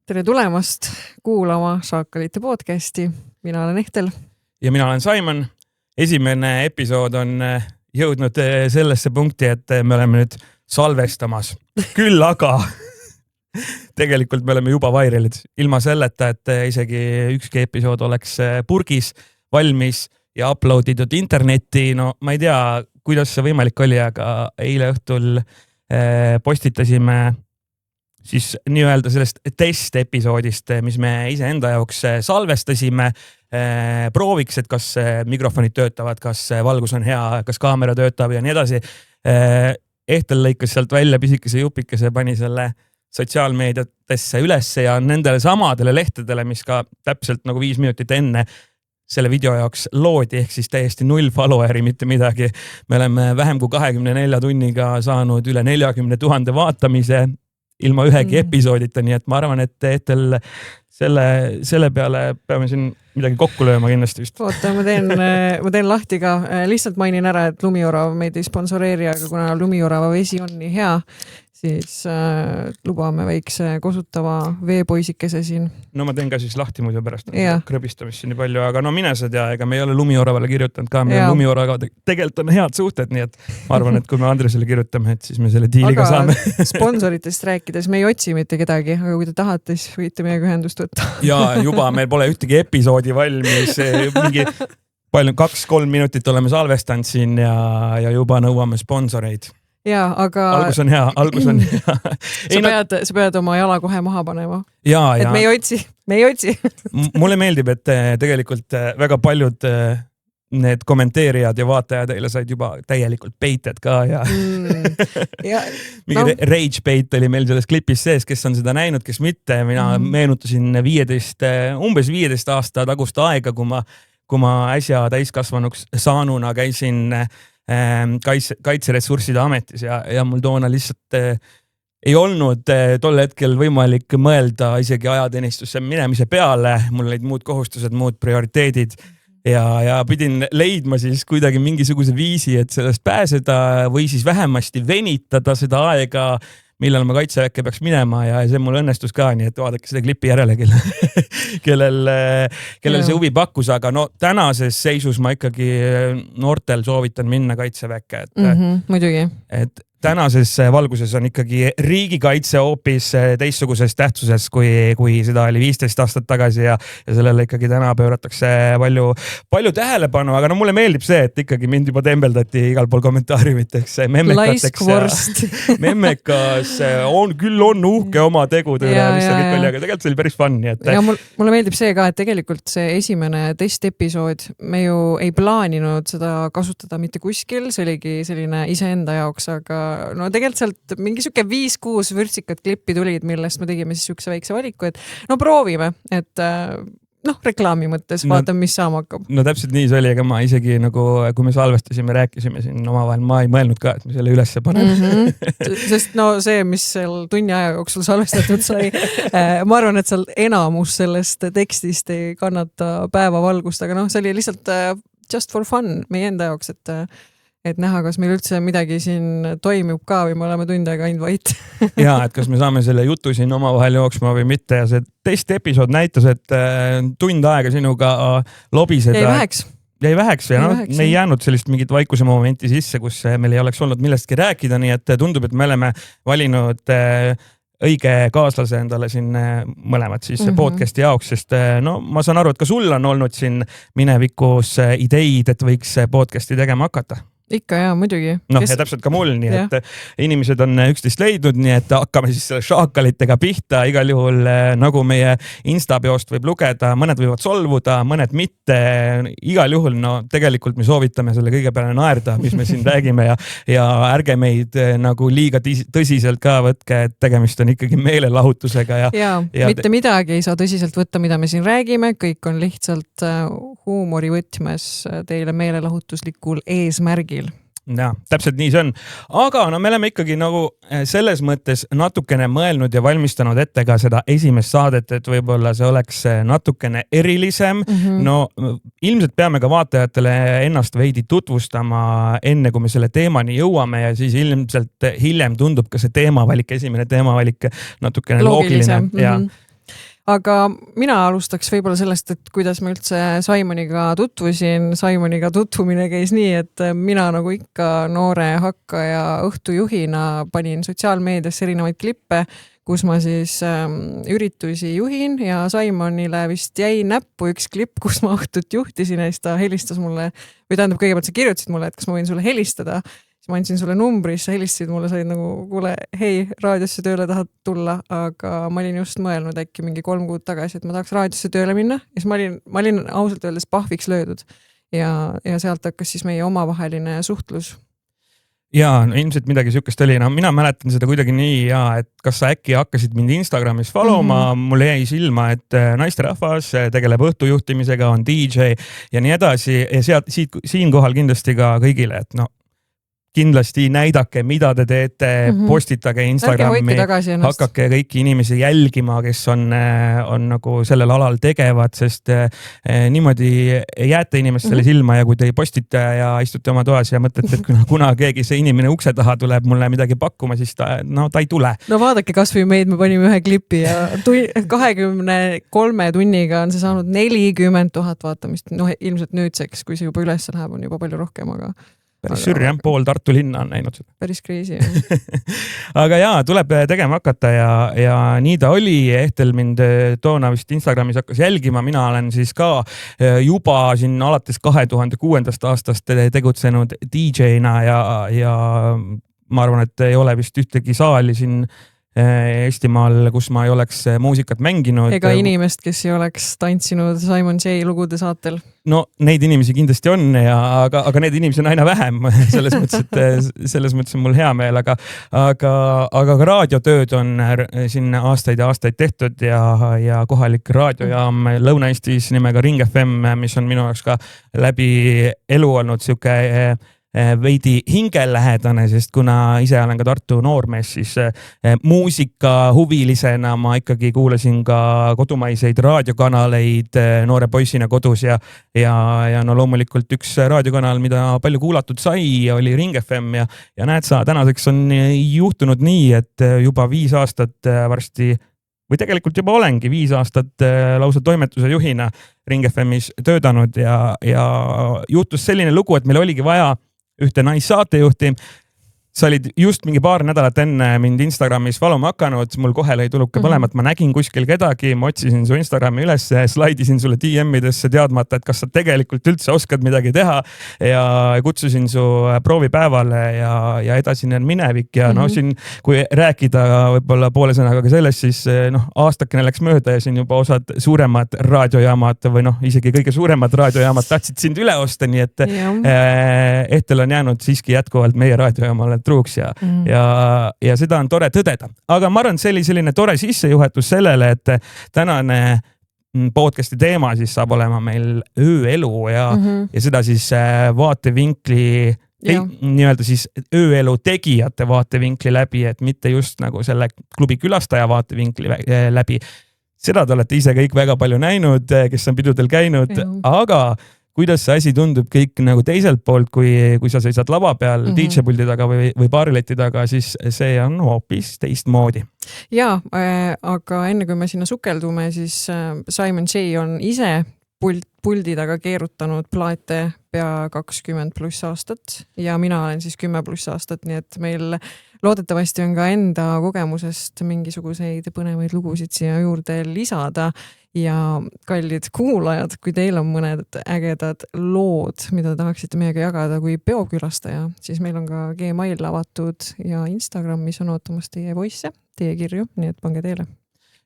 Tere tulemast kuulama Šaakalite podcasti. Mina olen Ehtel. Ja mina olen Simon. Esimene episood on jõudnud sellesse punkti, et me oleme nüüd salvestamas. Küll aga tegelikult me oleme juba vairelid. Ilma selleta, et isegi ükski episood oleks purgis, valmis ja uploaditud internetti. No ma ei tea, kuidas see võimalik oli, aga eile õhtul postitasime siis nii-öelda sellest test-episoodist, mis me iseenda jaoks salvestasime, prooviks, et kas mikrofonid töötavad, kas valgus on hea, kas kaamera töötab ja nii edasi. Ehtel lõikas sealt välja pisikese jupikese, pani selle sotsiaalmeediatesse ülesse ja nendele samadele lehtedele, mis ka täpselt nagu 5 minutit enne selle video jaoks loodi, ehk siis täiesti 0 followeri, mitte midagi. Me oleme vähem kui 24 tunniga saanud üle 40 000 vaatamise ilma ühegi episoodita, nii et ma arvan, et Ehtel selle peale peame siin midagi kokku lööma kindlasti vist. Oota, ma teen lahti ka. Lihtsalt mainin ära, et Lumiorav meid ei sponsoreeri, aga kuna Lumiorava vesi on nii hea, siis lubame väikse kosutava veepoisikese siin. No ma teen ka siis lahti muidu pärast krõbistamist siin nii palju, aga no mine sa tea, ega me ei ole Lumioravale kirjutanud ka, meil Lumioraga tegelikult on head suhted, nii et ma arvan, et kui me Andresele kirjutame, et siis me selle diiliga saame. Aga sponsoritest rääkides, me ei otsi mitte kedagi, aga kui te tahate, siis võite meiega ühendust võtta. Ja juba meil pole ühtegi episoodi valmis, mingi palju 2-3 minutit oleme salvestanud siin ja juba nõuame sponsoreid. Ja, aga algus on hea. Sa pead oma jala kohe maha panema. Ja. Et me ei otsi. Mulle meeldib, et tegelikult väga paljud need kommenteerijad ja vaatajad eile said juba täielikult peited ka ja mingi rage peit oli meil selles klipis sees, kes on seda näinud, kes mitte. Mina meenutasin umbes 15 aasta tagust aega, kui ma äsja täiskasvanuks saanuna käisin Kaitseressursside ametis ja mul toona lihtsalt ei olnud tol hetkel võimalik mõelda isegi ajateenistusse minemise peale. Mul olid muud kohustused, muud prioriteedid ja pidin leidma siis kuidagi mingisuguse viisi, et sellest pääseda või siis vähemasti venitada seda aega, millal ma kaitseväkke peaks minema ja see mul õnnestus ka, nii et vaadake seda klipi järele, kellel see huvi pakkus, aga no tänases seisus ma ikkagi noortel soovitan minna kaitseväkke. Muidugi. Et tänases valguses on ikkagi riigikaitse hoopis teistsuguses tähtsuses, kui seda oli 15 aastat tagasi ja sellele ikkagi täna pööratakse palju tähelepanu, aga no mulle meeldib see, et ikkagi mind juba tembeldati igal pool kommentaariumiteks memmekas on uhke oma tegude üle, mis see kõik oli, aga tegelikult see oli päris fun. Ja mulle meeldib see ka, et tegelikult see esimene testepisood, me ju ei plaaninud seda kasutada mitte kuskil, see oligi selline iseenda jaoks, aga no tegelikult sealt mingi siuke 5-6 vürtsikat klippi tulid, millest me tegime siis siukse väikse valiku, et no proovime, et reklaami mõttes vaatame, mis saama hakkab. No täpselt nii see oli, aga ma isegi nagu, kui me salvestasime, rääkisime siin omavahel, ma ei mõelnud ka, et me selle ülesse paneme. Sest no see, mis seal tunni aja jooksul salvestatud sai, ma arvan, et seal enamus sellest tekstist ei kannata päevavalgust, aga see oli lihtsalt just for fun meie enda jaoks, et näha, kas meil üldse midagi siin toimib ka või me oleme tund aega ainult vait. Ja, et kas me saame selle jutu siin omavahel jooksma või mitte ja see test-episood näitas, et tund aega sinuga lobiseda. Jäi väheks ja me ei jäänud sellist mingit vaikuse momenti sisse, kus meil ei oleks olnud millestki rääkida, nii et tundub, et me oleme valinud õige kaaslase endale siin mõlemad siis podcasti jaoks, sest no ma saan aru, et ka sul on olnud siin minevikus ideid, et võiks podcasti tegema hakata. Ikka ja muidugi. Ja täpselt ka mul, nii et inimesed on üksteist leidnud, nii et hakkame siis selle Šaakalitega pihta. Igal juhul, nagu meie Instabiost võib lugeda, mõned võivad solvuda, mõned mitte. Igal juhul, no tegelikult me soovitame selle kõige peale naerda, mis me siin räägime ja ärge meid nagu liiga tõsiselt ka võtke, et tegemist on ikkagi meelelahutusega. Ja mitte midagi ei saa tõsiselt võtta, mida me siin räägime. Kõik on lihtsalt huumorivõtmes teile meelelahutuslikul eesmärgil. Ja, täpselt nii see on. Aga no me oleme ikkagi nagu selles mõttes natukene mõelnud ja valmistanud ette ka seda esimest saadet, et võib-olla see oleks natukene erilisem. No ilmselt peame ka vaatajatele ennast veidi tutvustama enne, kui me selle teemani jõuame ja siis ilmselt hiljem tundub ka see teemavalik, esimene teemavalik natukene loogiline. aga mina alustaks võib-olla sellest, et kuidas ma üldse Simoniga tutvusin. Simoniga tutvumine käis nii, et mina nagu ikka noore hakkaja õhtujuhina panin sotsiaalmeediasse erinevaid klippe, kus ma siis üritusi juhin ja Simonile vist jäi näppu üks klipp, kus ma õhtut juhtisin ja siis ta helistas mulle, või tähendab kõigepealt sa kirjutasid mulle, et kas ma võin sulle helistada. Siis ma andsin sulle numbri, sa helistasid mulle, sa olid nagu, kuule, hei, raadiosse tööle tahad tulla, aga ma olin just mõelnud äkki mingi 3 kuud tagasi, et ma tahaks raadiosse tööle minna. Ja siis ma olin ausalt öeldes pahviks löödud ja sealt hakkas siis meie omavaheline suhtlus. Jaa, no ilmselt midagi sükest oli. No, mina mäletan seda kuidagi nii, et kas sa äkki hakkasid mind Instagramis followma, mulle jäi silma, et naisterahvas tegeleb õhtujuhtimisega, on DJ ja nii edasi. Ja siinkohal kindlasti ka kõigile, et no, kindlasti näidake, mida te teete, postitage Instagrami, hakake kõiki inimesi jälgima, kes on nagu sellel alal tegevad, sest niimoodi jääte inimestele silma ja kui te postite ja istute oma toas ja mõtlete, et kuna keegi see inimene ukse taha tuleb mulle midagi pakkuma, siis ta ei tule. No vaadake kasvõi meid, me panime ühe klipi ja 23 tunniga on see saanud 40 000 vaatamist. No ilmselt nüüdseks, kui see juba üles läheb, on juba palju rohkem, aga päris sürri, pool Tartu linna on näinud seda. Päris crazy. Aga jaa, tuleb tegema hakata ja nii ta oli. Ehtel mind toona vist Instagramis hakkas jälgima. Mina olen siis ka juba siin alates 2006. aastast tegutsenud DJ-na ja ma arvan, et ei ole vist ühtegi saali siin Eestimaal, kus ma ei oleks muusikat mänginud. Ega inimest, kes ei oleks tantsinud Simon J lugude saatel. No neid inimesi kindlasti on, aga need inimesi on aina vähem. Selles mõttes on mul hea meel, aga ka raadiotööd on siin aastaid ja aastaid tehtud ja kohalik raadiojaam Lõuna-Eestis nimega Ring FM, mis on minu jaoks ka läbi elu olnud siuke veidi hingelähedane, sest kuna ise olen ka Tartu noormees, siis muusika huvilisena ma ikkagi kuulasin ka kodumaiseid raadiokanaleid noore poissina kodus ja no loomulikult üks raadiokanal, mida palju kuulatud sai, oli Ring FM ja näed sa, tänaseks on juhtunud nii, et juba 5 aastat varsti või tegelikult juba olengi 5 aastat lausa toimetuse juhina Ring FMis töötanud ja juhtus selline lugu, et meil oligi vaja ühte naissaatejuhti. Sa olid just mingi paar nädalat enne mind Instagramis valuma hakanud, mul kohe lõi tuluke põlemat, ma nägin kuskil kedagi, ma otsisin su Instagrami üles, slaidisin sulle DM-idesse teadmata, et kas sa tegelikult üldse oskad midagi teha ja kutsusin su proovipäevale ja edasine on minevik ja no siin, kui rääkida võib-olla poole sõnaga ka sellest, siis aastakene läks mööda ja siin juba osad suuremad raadiojaamad või isegi kõige suuremad raadiojaamad tahtsid sind üle osta, nii et Ehtel on jäänud siiski jätkuvalt meie raadiojaamale truuks ja seda on tore tõdeda. Aga ma arvan, see oli selline tore sissejuhatus sellele, et tänane podcasti teema siis saab olema meil ööelu ja seda siis vaatevinkli nii-öelda siis ööelu tegijate vaatevinkli läbi, et mitte just nagu selle klubi külastaja vaatevinkli läbi. Seda te olete ise kõik väga palju näinud, kes on pidudel käinud, aga kuidas see asi tundub kõik nagu teiselt poolt, kui sa seisad lava peal DJ-puldi taga või baarileti taga, siis see on hoopis teistmoodi. Jaa, aga enne kui me sinna sukeldume, siis Simon J on ise puldi taga keerutanud plaate pea 20+ aastat ja mina olen siis 10+ aastat, nii et meil loodetavasti on ka enda kogemusest mingisuguseid põnevaid lugusid siia juurde lisada. Ja kallid kuulajad, kui teil on mõned ägedad lood, mida tahaksite meiega jagada kui peokülastaja, siis meil on ka Gmail avatud ja Instagram, mis on ootamas teie voisse, teie kirju, nii et pange teele.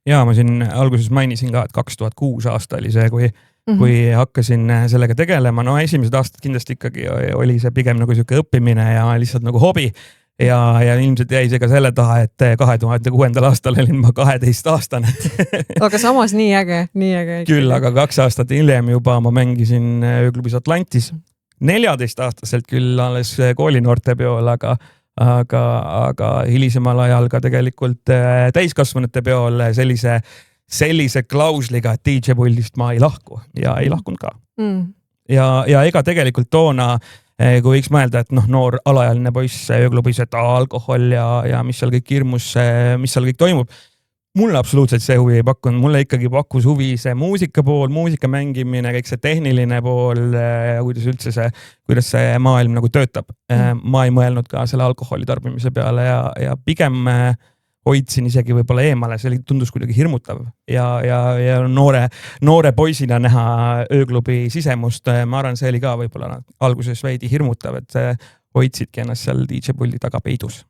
Jaa, ma siin alguses mainisin ka, et 2006 aasta oli see, kui hakkasin sellega tegelema. No esimesed aastad kindlasti ikkagi oli see pigem nagu siuke õppimine ja lihtsalt nagu hobi. Ja ilmselt jäi see ka selle taha, et 2006. aastal olin ma 12-aastane. Aga samas nii äge. Küll, aga 2 aastat hiljem juba ma mängisin ööklubis Atlantis. 14-aastaselt küll alles koolinoorte peol, aga hilisemal ajal ka tegelikult täiskasvanute peol sellise klausliga, et DJ-puldist ma ei lahku ja ei lahkunud ka. Ja ega tegelikult toona kui võiks mõelda, et noor alajaline poiss ööklubis, et alkohol ja mis seal kõik hirmus, mis seal kõik toimub. mulle absoluutselt see huvi ei pakkunud, mulle ikkagi pakkus huvi see muusika pool, muusika mängimine, kõik see tehniline pool, kuidas see maailm nagu töötab. Ma ei mõelnud ka selle alkoholi tarbimise peale ja pigem hoidsin isegi võib-olla eemale, see tundus kuidagi hirmutav ja noore poisina näha ööklubi sisemust, ma arvan, see oli ka võib-olla alguses veidi hirmutav, et hoidsidki ennast seal DJ puldi taga peidus.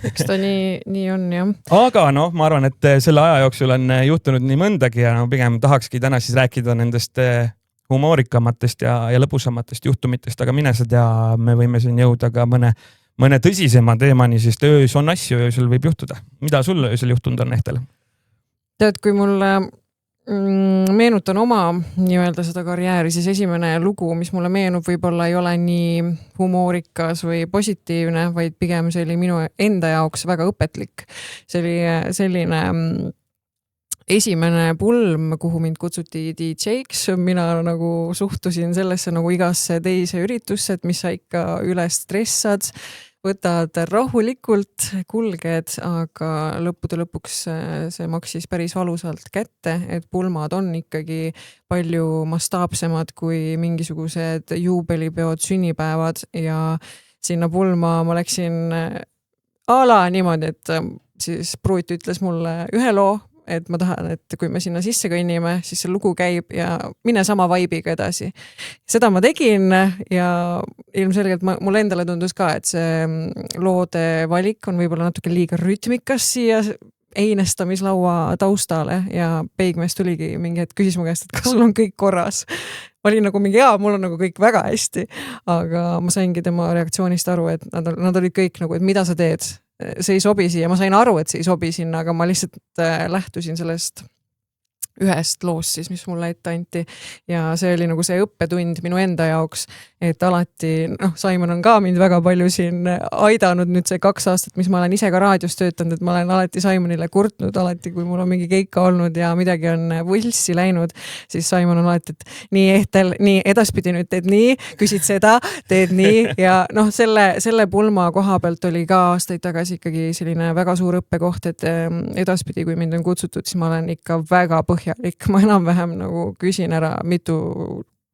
Eks ta nii on, jah. Aga ma arvan, et selle aja jooksul on juhtunud nii mõndagi ja pigem tahakski täna siis rääkida nendest humoorikamatest ja lõbusamatest juhtumitest, aga mine sa tea, me võime siin jõuda ka mõne tõsisema teemani, sest öös on asju, öösel võib juhtuda. Mida sul öösel juhtunud on, Ehtel? Tead, kui mulle meenutan oma nii-öelda seda karjääri, siis esimene lugu, mis mulle meenub, võib-olla ei ole nii humoorikas või positiivne, vaid pigem see oli minu enda jaoks väga õpetlik. See oli selline esimene pulm, kuhu mind kutsuti DJ-ks. Mina nagu suhtusin sellesse nagu igasse teise üritusse, et mis sa ikka üles stressad, võtad rahulikult, kulged, aga lõppude lõpuks see maksis päris valusalt kätte, et pulmad on ikkagi palju mastaapsemad kui mingisugused juubelipeod, sünnipäevad ja sinna pulma ma läksin niimoodi, et siis pruut ütles mulle ühe loo, et ma tahan, et kui me sinna sisse kõnnime, siis see lugu käib ja mine sama vibe'iga edasi. Seda ma tegin ja ilmselgelt mulle endale tundus ka, et see loode valik on võib-olla natuke liiga rütmikas siia einestamislaua taustale ja peigmees tuligi mingi hetk küsis mu käest, et kas sul on kõik korras. Ma olin nagu mingi, mul on nagu kõik väga hästi, aga ma saingi tema reaktsioonist aru, et nad olid kõik nagu, et mida sa teed? See ei sobi siia, ma sain aru, et see ei sobi sinna, aga ma lihtsalt lähtusin sellest ühest loost siis, mis mulle ette anti ja see oli nagu see õppetund minu enda jaoks, et alati, Simon on ka mind väga palju siin aidanud nüüd see 2 aastat, mis ma olen ise ka raadios töötanud, et ma olen alati Simonile kurtnud, alati kui mul on mingi keika olnud ja midagi on võlssi läinud, siis Simon on alati, et nii Ehtel, nii edaspidi nüüd teed nii, küsid seda, teed nii ja selle pulma koha pealt oli ka aastaid tagasi ikkagi selline väga suur õppekoht, et edaspidi, kui mind on kutsutud, siis ma olen ikka väga põhjalik, ma enam-vähem nagu küsin ära, mitu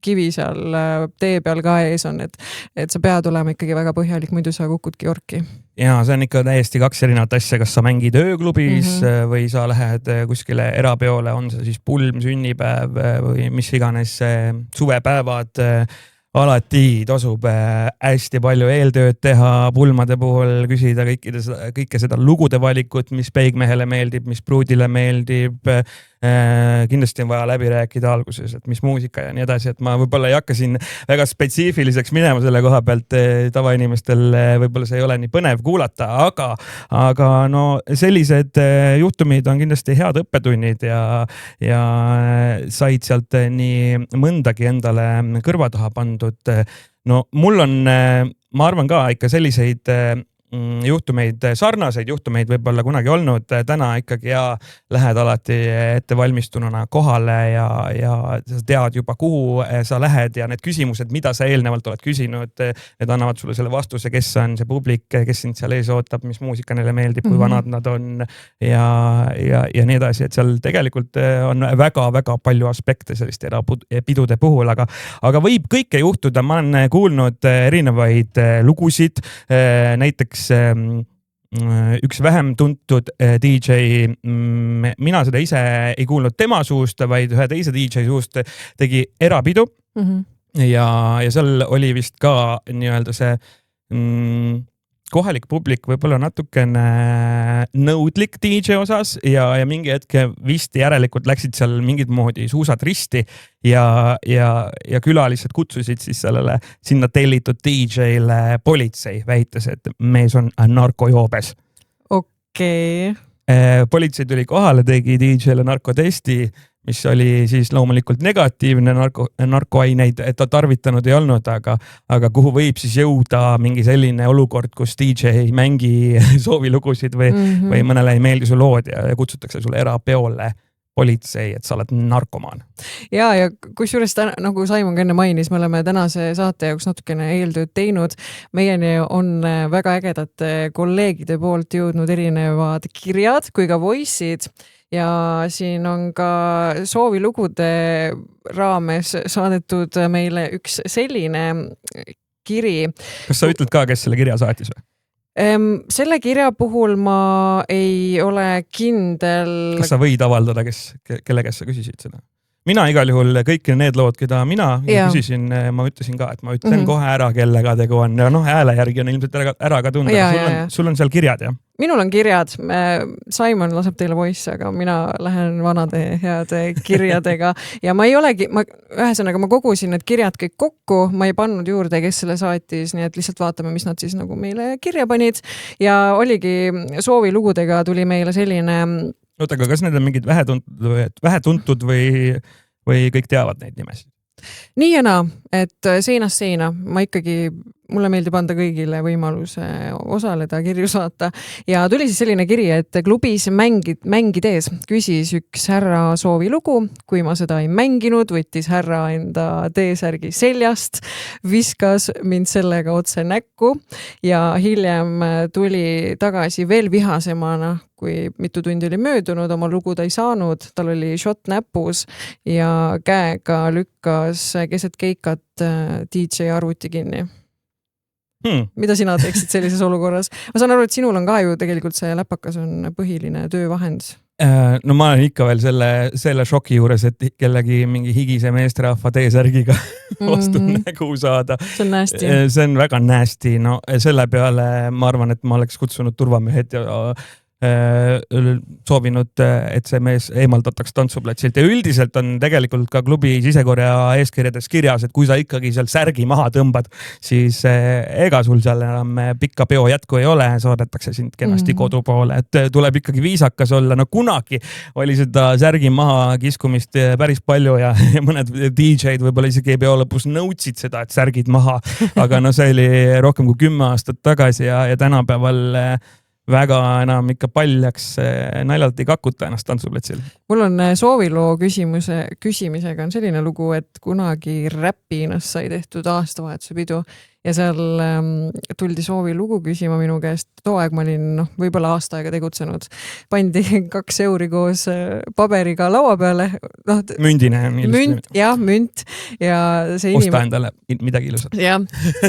kivi seal tee peal ka ees on, et sa pead olema ikkagi väga põhjalik, muidu sa kukudki orki. Ja see on ikka täiesti 2 erinevat asja, kas sa mängid ööklubis või sa lähed kuskile erapeole, on see siis pulm, sünnipäev või mis iganes suvepäevad. Alati tasub hästi palju eeltööd teha, pulmade puhul küsida kõike seda lugude valikut, mis peigmehele meeldib, mis pruudile meeldib. Kindlasti on vaja läbi rääkida alguses, et mis muusika ja nii edasi, et ma võib-olla ei hakka siin väga spetsiifiliseks minema selle koha pealt, tavainimestel võib-olla see ei ole nii põnev kuulata, aga sellised juhtumid on kindlasti head õppetunnid ja said sealt nii mõndagi endale kõrva taha pandud. Mul on, ma arvan ka ikka selliseid juhtumeid, sarnaseid juhtumeid võib-olla kunagi olnud, täna ikkagi lähed alati ettevalmistununa kohale ja sa tead juba, kuhu sa lähed ja need küsimused, mida sa eelnevalt oled küsinud, need annavad sulle selle vastuse, kes on see publik, kes sind seal ees ootab, mis muusika neile meeldib, kui vanad nad on ja nii edasi, et seal tegelikult on väga-väga palju aspekte selliste erapidude puhul, aga võib kõike juhtuda, ma olen kuulnud erinevaid lugusid, näiteks üks vähem tuntud DJ, mina seda ise ei kuulnud tema suust, vaid ühe teise DJ suust, tegi erapidu ja seal oli vist ka nii-öelda see kohalik publik võib-olla natukene nõudlik DJ osas ja mingi hetke vist järelikult läksid seal mingid moodi suusad risti ja külalised kutsusid siis sellele sinna tellitud DJ-le politsei, väites, et mees on narkojoobes. Okei. Politsei tuli kohale, tegi DJ-le narkotesti, mis oli siis loomulikult negatiivne, narkoaineid ta tarvitanud ei olnud, aga kuhu võib siis jõuda mingi selline olukord, kus DJ ei mängi soovilugusid või mõnele ei meeldi su lood ja kutsutakse sulle erapeole politsei, et sa oled narkomaan. Ja kusjuures nagu Simon ka enne mainis, me oleme tänase saate jaoks natukene eeltööd teinud. Meieni on väga ägedate kolleegide poolt jõudnud erinevad kirjad kui ka voice'id ja siin on ka soovilugude raames saadetud meile üks selline kiri. Kas sa ütled ka, kes selle kirja saatis või? Selle kirja puhul ma ei ole kindel. Kas sa võid avaldada, kelle käest sa küsisid seda? Mina igal juhul kõik need lood, keda mina küsisin, ma ütlesin ka, et ma ütlen kohe ära, kellega tegu on. Ja hääle järgi on ilmselt ära ka tunda. Sul on seal kirjad, jah? Minul on kirjad. Simon laseb teile voice, aga mina lähen vanade heade kirjadega. Ja ma ei olegi, ühesõnaga ma kogusin need kirjad kõik kokku, ma ei pannud juurde, kes selle saatis, nii et lihtsalt vaatame, mis nad siis nagu meile kirja panid. Ja oligi soovilugudega tuli meile selline... Oota, aga kas need on mingid vähetuntud või kõik teavad neid nimesid? Nii ja naa, et seinast seina. Mulle meeldib anda kõigile võimaluse osaleda, kirju saata. Ja tuli siis selline kiri, et klubis mängides küsis üks härra soovilugu. Kui ma seda ei mänginud, võttis härra enda T-särgi seljast, viskas mind sellega otse näkku ja hiljem tuli tagasi veel vihasemana, kui mitu tundi oli möödunud, oma lugu ta ei saanud, tal oli shot näpus ja käega lükkas keset keikat DJ arvuti kinni. Mida sina teeksid sellises olukorras? Ma saan aru, et sinul on ka ju tegelikult see läpakas on põhiline töövahend. No ma olen ikka veel selle šoki juures, et kellegi mingi higise meesterahva T-särgiga vastu nägu saada. See on nasty. See on väga nasty. No, selle peale ma arvan, et ma oleks kutsunud turvamehed ja soovinud, et see mees eemaldataks tantsuplatsilt ja üldiselt on tegelikult ka klubi sisekorja eeskirjades kirjas, et kui sa ikkagi seal särgi maha tõmbad, siis ega sul seal enam pikka peo jätku ei ole, saadetakse sind kenasti kodu poole, et tuleb ikkagi viisakas olla. No kunagi oli seda särgi maha kiskumist päris palju ja mõned DJ-d võib-olla isegi peo lõpus nõudsid seda, et särgid maha, aga no see oli rohkem kui 10 aastat tagasi ja tänapäeval väga enam ikka paljaks naljalt ei kakuta ennast tantsuplatsil. Mul on sooviloo küsimisega on selline lugu, et kunagi Räpinas sai tehtud aastavahetuse pidu ja seal tuldi soovilugu küsima minu käest. Too aeg ma olin võib-olla aasta aega tegutsenud. Pandi 2 euri koos paberiga laua peale. Mündine. Münt. Ja see osta endale midagi ilusat. Jah,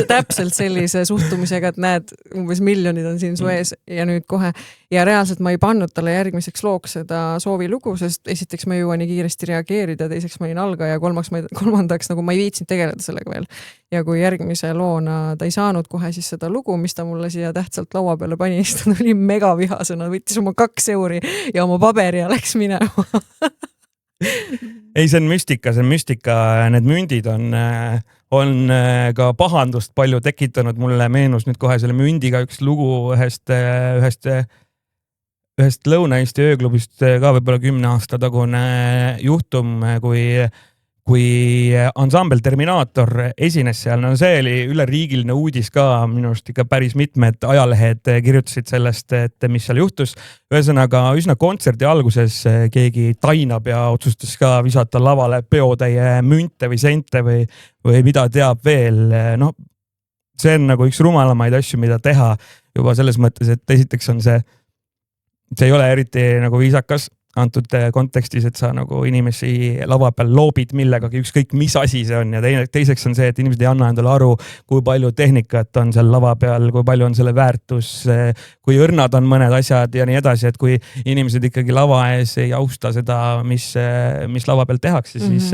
täpselt sellise suhtumisega, et näed, umbes miljonid on siin su ees ja nüüd kohe. Ja reaalselt ma ei pannud talle järgmiseks looks seda soovilugu, sest esiteks ma jõuan nii kiiresti reageerida, teiseks ma olin algaja, kolmandaks nagu ma ei viitsinud tegeleda sellega veel. Ja kui järgmise loona ta ei saanud kohe siis seda lugu, mis ta mulle siia tähtsalt laua peale pani, siis ta tuli mega vihasena, võttis oma 2 euri ja oma paberi ja läks minema. Ei, see on müstika. Need mündid on ka pahandust palju tekitanud. Mulle meenus nüüd kohe selle mündiga üks lugu ühest Lõuna-Eesti ööklubist ka võib-olla 10 aasta tagune juhtum, kui ansambel Terminaator esines seal. No see oli üleriigiline uudis ka, minu arust ikka päris mitmed ajalehed kirjutasid sellest, et mis seal juhtus. Ühesõnaga, üsna kontserdi alguses keegi tainab ja otsustas ka visata lavale peotäie münte või sente või mida teab veel. No, see on nagu üks rumalamaid asju, mida teha juba selles mõttes, et esiteks on see ei ole eriti nagu viisakas antud kontekstis, et sa nagu inimesi lava peal loobid millegagi, ükskõik mis asi see on ja teiseks on see, et inimesed ei anna endale aru, kui palju tehnikat on seal lava peal, kui palju on selle väärtus, kui õrnad on mõned asjad ja nii edasi, et kui inimesed ikkagi lava ees ei austa seda, mis lava peal tehakse, siis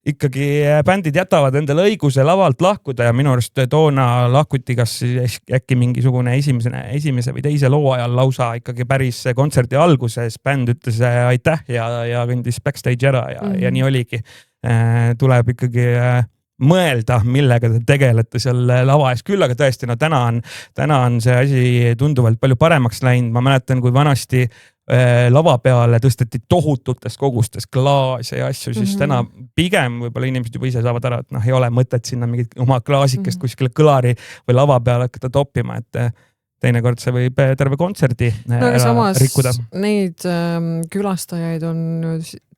ikkagi bändid jätavad endale õiguse lavalt lahkuda ja minu arust toona lahkuti kas äkki mingisugune esimese või teise loo ajal lausa ikkagi päris kontserdi alguses. Bänd ütles aitäh ja kõndis backstage ära ja nii oligi. Tuleb ikkagi mõelda, millega te tegelete seal lava ees. Küll, aga tõesti, no täna on see asi tunduvalt palju paremaks läinud. Ma mäletan, kui vanasti lava peale tõsteti tohututes kogustes klaase ja asju, siis täna pigem võib-olla inimesed juba ise saavad ära, et ei ole mõtet sinna mingit oma klaasikest kuskile kõlari või lava peale hakata toppima, et teinekord see võib terve kontserdi no, samas rikkuda. Neid külastajaid on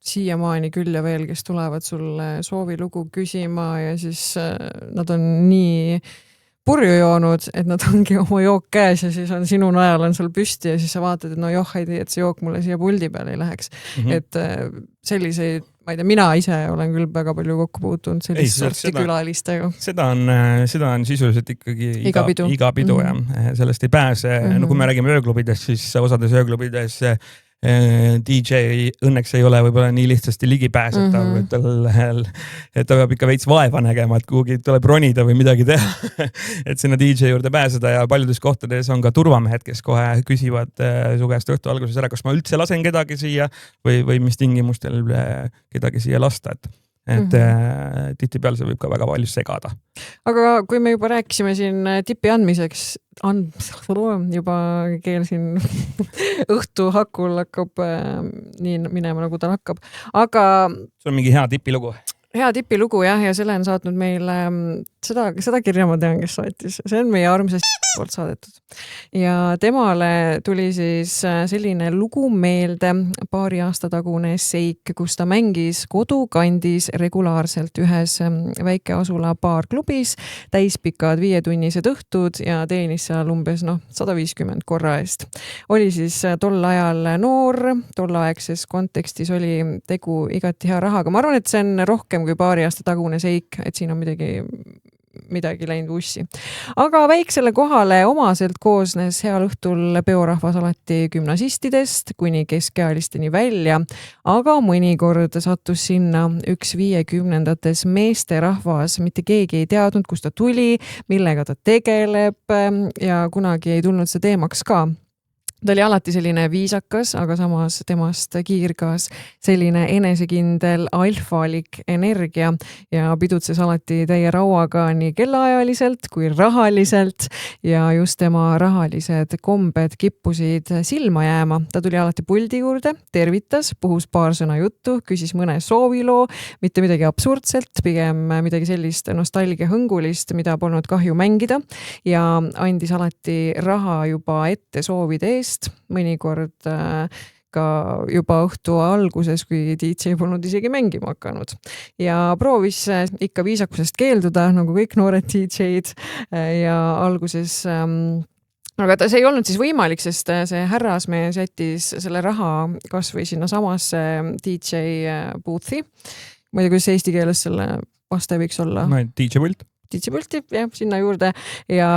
siiamaani küll ja veel, kes tulevad sulle soovilugu küsima ja siis nad on nii purju joonud, et nad ongi oma jook käes ja siis on sinu najal on seal püsti ja siis sa vaatad, et no joh, ei tea, et see jook mulle siia puldi peale ei läheks. Et selliseid, ma ei tea, mina ise olen küll väga palju kokku puutunud sellist sorti külalistega. Seda on sisuliselt ikkagi iga pidu ja sellest ei pääse. No kui me räägime ööklubidest, siis osades ööklubides DJ õnneks ei ole võib-olla nii lihtsasti ligipääsetav, et ta peab ikka veits vaeva nägema, et kuhugi tuleb ronida või midagi teha, et sinna DJ juurde pääseda ja paljudes kohtades on ka turvamehed, kes kohe küsivad su käest õhtu alguses ära, kas ma üldse lasen kedagi siia või mis tingimustel kedagi siia lasta, et tihtipeale see võib ka väga palju segada. Aga kui me juba rääkisime siin tipi andmiseks, juba keel siin õhtu hakul hakkab nii minema, nagu ta hakkab. Aga see on mingi hea tipilugu. Hea tipilugu jah, ja selle on saatnud meile seda kirja ma tean, kes saatis. See on meie armsast poolt saadetud. Ja temale tuli siis selline lugu meelde paari aasta tagune seik, kus ta mängis kodukandis regulaarselt ühes väike asula baarklubis, täispikad 5-tunnised õhtud ja teenis seal umbes 150 korra eest. Oli siis tol ajal noor, tollaegses kontekstis oli tegu igati hea rahaga. Ma arvan, et see on rohkem kui paari aasta tagune seik, et siin on midagi läinud ussi. Aga väiksele kohale omaselt koosnes heal õhtul peorahvas alati gümnasistidest kuni keskealisteni välja, aga mõnikord sattus sinna üks 50-ndates meesterahvas, mitte keegi ei teadnud, kust ta tuli, millega ta tegeleb ja kunagi ei tulnud see teemaks ka. Ta oli alati selline viisakas, aga samas temast kiirgas selline enesekindel alfalik energia ja pidutses alati täie rauaga nii kellaajaliselt kui rahaliselt ja just tema rahalised kombed kippusid silma jääma. Ta tuli alati puldi juurde, tervitas, puhus paar sõna juttu, küsis mõne sooviloo, mitte midagi absurdselt, pigem midagi sellist nostalgia hõngulist, mida polnud kahju mängida ja andis alati raha juba ette soovide eest. Mõnikord ka juba õhtu alguses, kui DJ polnud isegi mängima hakanud. Ja proovis ikka viisakusest keelduda, nagu kõik noored DJ-d ja alguses aga see ei olnud siis võimalik, sest see härrasmees jättis selle raha kas või sinna samasse DJ boothi. Ma ei tea, kuidas eesti keeles selle vaste võiks olla? DJ pult. DJ-pulti, jah, sinna juurde ja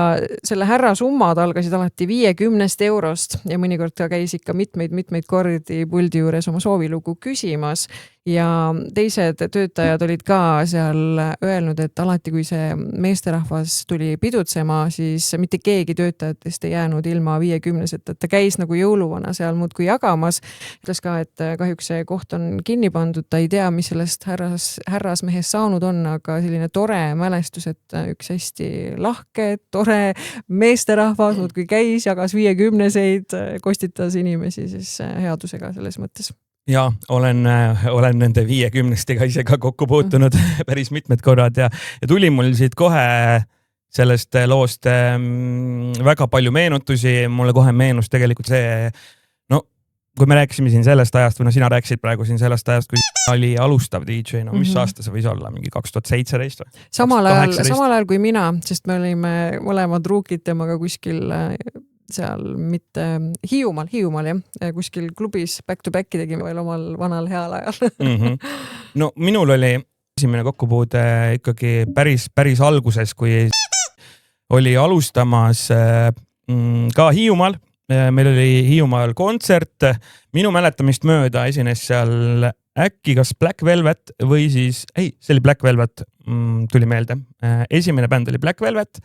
selle härra summad algasid alati 50 eurost ja mõnikord ta käis ikka mitmeid kordi puldi juures oma soovilugu küsimas ja teised töötajad olid ka seal öelnud, et alati kui see meesterahvas tuli pidutsema, siis mitte keegi töötajatest ei jäänud ilma 50-seta, et ta käis nagu jõuluvana seal muudkui jagamas. Ütles ka, et kahjuks see koht on kinni pandud, ta ei tea, mis sellest härrasmehest saanud on, aga selline tore mälestus, et üks hästi lahke, tore meesterahvas muudkui käis, jagas 50-seid, kostitas inimesi siis headusega selles mõttes. Ja olen nende 50-stega ise ka kokku puutunud päris mitmed korrad ja tuli mul siit kohe sellest loost väga palju meenutusi. Mulle kohe meenus tegelikult see, kui me rääkisime siin sellest ajast, või sina rääkisid praegu siin sellest ajast, kui oli alustav DJ, mis aasta see võis olla, mingi 2017 või? Samal ajal kui mina, sest me olime mõlemad ruukid temaga kuskil seal mitte Hiiumaal jah, kuskil klubis back to back'i tegime veel omal vanal heal ajal. No minul oli esimene kokkupuude ikkagi päris alguses, kui oli alustamas ka Hiiumaal. Meil oli Hiiumaal kontsert, minu mäletamist mööda esines seal äkki kas Black Velvet või siis, see oli Black Velvet, tuli meelde. Esimene bänd oli Black Velvet.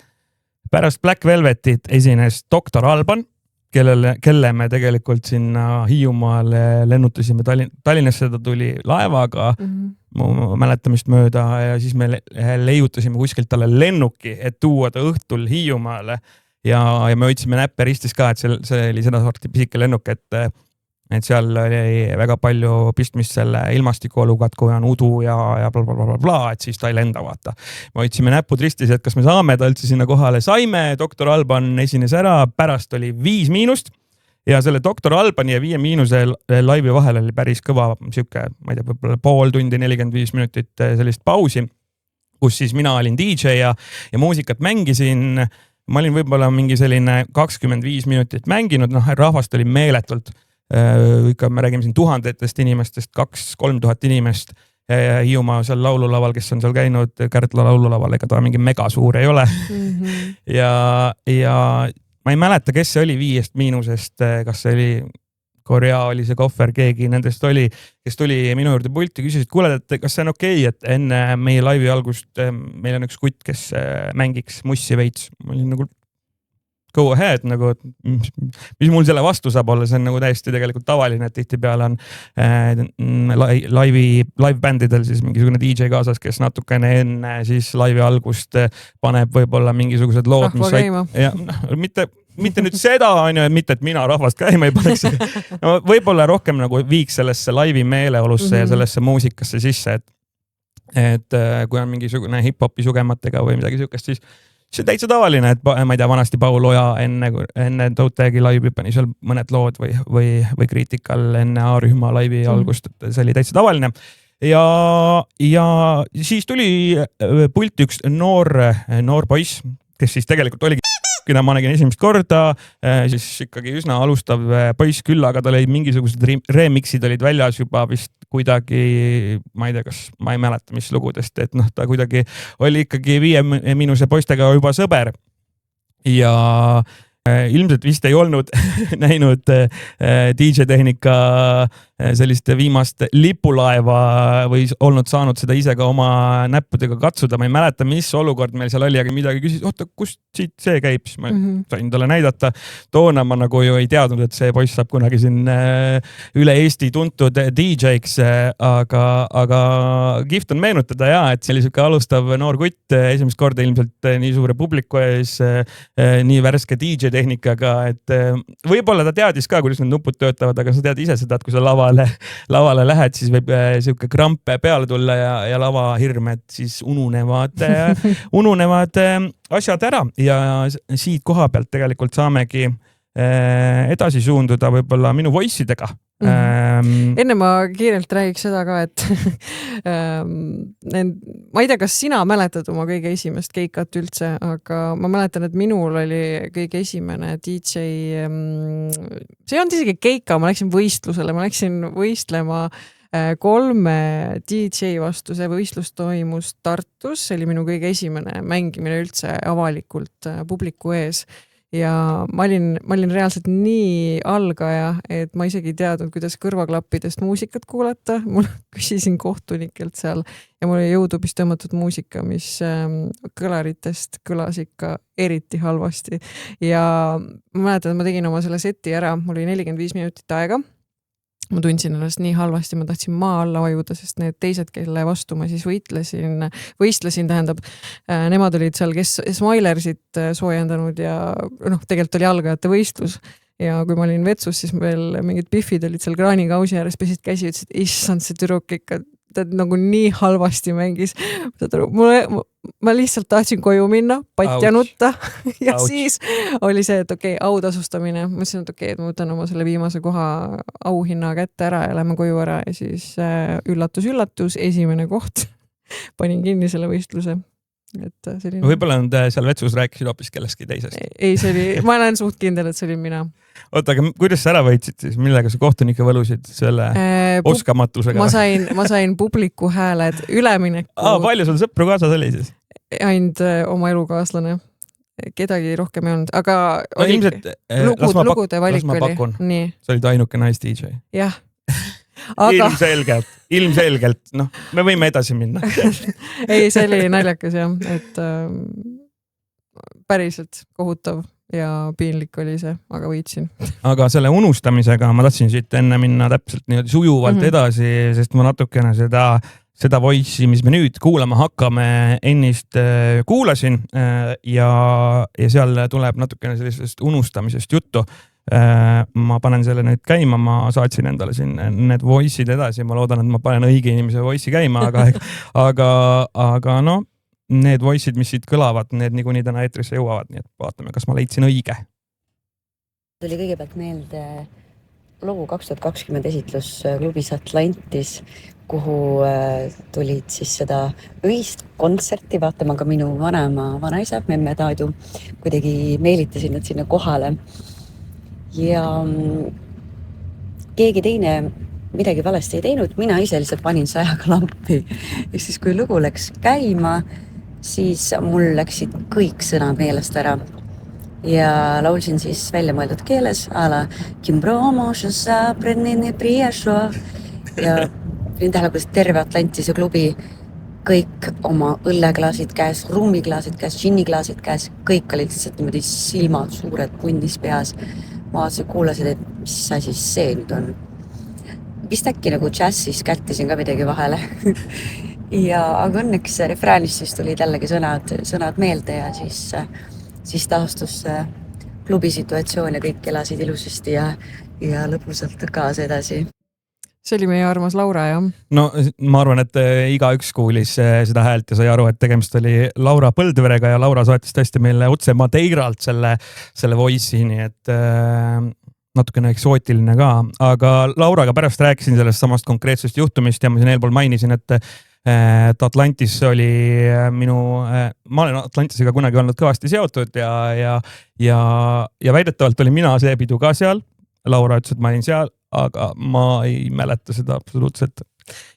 Pärast Black Velvetit esines Dr. Alban, kelle me tegelikult sinna Hiiumaale lennutasime Tallinnasse, ta tuli laevaga mu mäletamist mööda ja siis me leiutasime kuskilt talle lennuki, et tuua ta õhtul Hiiumaale ja me hoidsime näppe ristis ka, et see oli seda sorti pisike lennuk, et et seal oli väga palju pistmist selle ilmastikuoluga, et kui on udu ja bla, et siis ta ei lenda, vaata. Me hoidsime näpud ristis, et kas me saame ta üldse sinna kohale. Saime, doktor Alban esines ära, pärast oli 5 – ja selle doktor Albani ja 5 – laivi vahel oli päris kõva siuke, ma ei tea, võib-olla pool tundi, 45 minutit sellist pausi, kus siis mina olin DJ ja muusikat mängisin. Ma olin võib-olla mingi selline 25 minutit mänginud, rahvast oli meeletult. Ikka me räägime siin tuhandetest inimestest, 2-3 tuhat inimest. Hiiumaa seal laululaval, kes on seal käinud, Kärdla laululaval, ega ta mingi mega suur ei ole. Ja ma ei mäleta, kes see oli 5 –, kas see oli Korea, oli see Kohver, keegi nendest oli, kes tuli minu juurde pulti, küsis, et kuule, et kas see on okei, et enne meie laivi algust meil on üks kutt, kes mängiks mussi veits. Ma olin nagu go ahead, nagu, mis mul selle vastu saab olla, see on nagu täiesti tegelikult tavaline, et tihtipeale on live-bändidel siis mingisugune DJ kaasas, kes natukene enne siis laivi algust paneb võib-olla mingisugused lood, rahva käima. Mitte nüüd seda, mitte et mina rahvast käima ei paneks. No, võib-olla rohkem nagu viiks sellesse laivi meeleolusse ja sellesse muusikasse sisse, et kui on mingisugune hip-hopi sugematega või midagi siukest, siis see on täitsa tavaline, et ma ei tea, vanasti Paul Oja enne Toutegi laivi pani seal mõned lood või Kriitikal enne A-rühma laivi algust, et see oli täitsa tavaline. Ja siis tuli pulti üks noor poiss, kes siis tegelikult oligi keda ma nägin esimest korda, siis ikkagi üsna alustav poiss küll, aga tal olid mingisugused remixid olid väljas juba vist kuidagi, ma ei tea, kas ma ei mäleta, mis lugudest, et ta kuidagi oli ikkagi 5 poistega juba sõber ja ilmselt vist ei olnud näinud DJ-tehnika sellist viimast lipulaeva või olnud saanud seda ise ka oma näppudega katsuda. Ma ei mäleta, mis olukord meil seal oli, aga midagi küsis, oota, kust siit see käib, siis ma sain talle näidata. Toona ma nagu ju ei teadnud, et see poiss saab kunagi siin üle Eesti tuntud DJ-ks, aga kihvt on meenutada ja, et see oli siuke alustav noor kutt esimest korda ilmselt nii suure publiku ees, nii värske DJ-tehnikaga, et võib-olla ta teadis ka, kuidas need nupud töötavad, aga sa tead ise seda, et kui sa lavale lähed, siis võib siuke kramp peale tulla ja lavahirm, et siis ununevad asjad ära ja siit koha pealt tegelikult saamegi edasi suunduda võib-olla minu voice'idega. Enne ma kiirelt räägiks seda ka, et ma ei tea, kas sina mäletad oma kõige esimest keikat üldse, aga ma mäletan, et minul oli kõige esimene DJ, see on isegi keika, ma läksin võistlusele, ma läksin võistlema 3 DJ vastu, see võistlus toimus Tartus, see oli minu kõige esimene mängimine üldse avalikult publiku ees. Ja ma olin reaalselt nii algaja, et ma isegi ei teadnud, kuidas kõrvaklappidest muusikat kuulata. Ma küsisin kohtunikelt seal ja mul oli jõudubis tõmmatud muusika, mis kõlaritest kõlas ikka eriti halvasti. Ja ma mäletan, et ma tegin oma selle seti ära, mul oli 45 minutit aega. Ma tundsin ennast nii halvasti, ma tahtsin maa alla vajuda, sest need teised, kelle vastu ma siis võistlesin, tähendab, nemad olid seal, kes Smilersit soojendanud ja tegelikult oli algajate võistlus. Ja kui ma olin vetsus, siis veel mingid piffid olid seal kraanikausi ääres, pesid käsi, ütlesid, et issand, see tüdruk ikka ta nagu nii halvasti mängis. Ma lihtsalt tahtsin koju minna, patja nutta ja siis oli see, et okei, autasustamine. Ma mõtlesin, et okei, et ma võtan oma selle viimase koha auhinna kätte ära ja lähme koju ära ja siis üllatus, esimene koht. Panin kinni selle võistluse. Selline... Võib-olla nad seal vetsus rääkisid hoopis kelleski teisest. Ei, see oli, ma olen suht kindel, et see oli mina. Oota, aga kuidas sa ära võitsid siis? Millega sa kohtunike võlusid selle oskamatusega? Ma sain publiku hääled ülemineku. Palju sul sõpru kaasas oli siis? Ainult oma elukaaslane. Kedagi rohkem ei olnud, aga no, ilmselt, lugude valik oli. Nii. Sa olid ainuke nice DJ. Jah. Aga... Ilmselgelt, me võime edasi minna. Ei, see oli naljakas jah, et päriselt kohutav ja piinlik oli see, aga võitsin. Aga selle unustamisega ma tahtsin siit enne minna täpselt niimoodi sujuvalt edasi, sest ma natukene seda voice'i, mis me nüüd kuulama hakkame, ennist kuulasin ja seal tuleb natukene sellisest unustamisest juttu. ma panen selle nüüd käima, ma saatsin endale siin need voice'id edasi, ma loodan, et ma panen õige inimese voice'i käima, aga no need voice'id, mis siit kõlavad, need niikuinii täna eetrisse jõuavad, nii et vaatame, kas ma leidsin õige. Tuli kõigepealt meelde lugu 2020 esitlus klubis Atlantis, kuhu tulid siis seda ühist kontserti vaatama ka minu vanaisa, memme Taadu. Kuidagi meelitasin nad sinna kohale. Ja keegi teine midagi valesti ei teinud, mina ise lihtsalt panin 100 lampi. Ja siis kui lugu läks käima, siis mul läksid kõik sõnad meelest ära. Ja laulsin siis välja mõeldud keeles a la Kimbromo, šosa, prennini, priešo. Ja võin tähele, kuidas terve Atlantise klubi, kõik oma õlleklaasid käes, ruumiklaasid käes, džinniklaasid käes, kõik olid lihtsalt niimoodi silmad suured punnis peas. Vaatasin, kuulasid, et mis asi see nüüd on. Vist äkki nagu džassis kättisin ka midagi vahele. Aga õnneks refräänis siis tulid jällegi sõnad meelde ja siis taastus klubi situatsioon ja kõik elasid ilusasti ja lõpusalt kaasa edasi. See oli meie armas Laura, jah? No ma arvan, et igaüks kuulis seda häält ja sai aru, et tegemist oli Laura Põldverega ja Laura saatis tõesti meile otse Madeiralt selle voice'i, nii et natukene eksootiline ka. Aga Lauraga pärast rääkisin sellest samast konkreetsest juhtumist ja ma siin eelpool mainisin, et Atlantis oli ma olen Atlantisega kunagi olnud kõvasti seotud ja väidetavalt oli mina see pidu ka seal. Laura ütles, et ma olin seal, aga ma ei mäleta seda absoluutselt.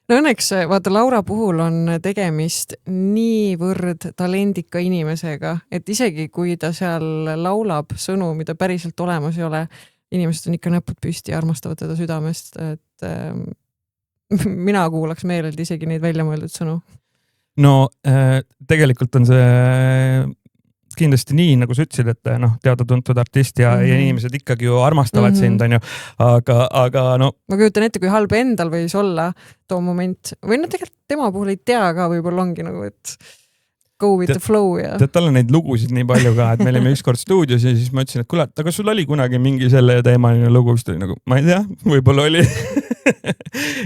No õnneks, vaata, Laura puhul on tegemist niivõrd talendika inimesega, et isegi kui ta seal laulab sõnu, mida päriselt olemas ei ole, inimesed on ikka näpud püsti ja armastavad teda südamest, et mina kuulaks meeleldi isegi neid välja mõeldud sõnu. No tegelikult on see kindlasti nii, nagu sa ütlesid, et teada-tuntud artist ja inimesed ikkagi ju armastavad sind, on ju, aga no. Ma kujutan ette, kui halb endal võis olla too moment, või tegelikult tema puhul ei tea ka, võib-olla ongi nagu, et go with the flow. Tal on neid lugusid nii palju ka, et me olime ükskord stuudios ja siis ma ütlesin, et kuule, aga sul oli kunagi mingi selle teemaline lugu, vist oli nagu, ma ei tea, võib-olla oli.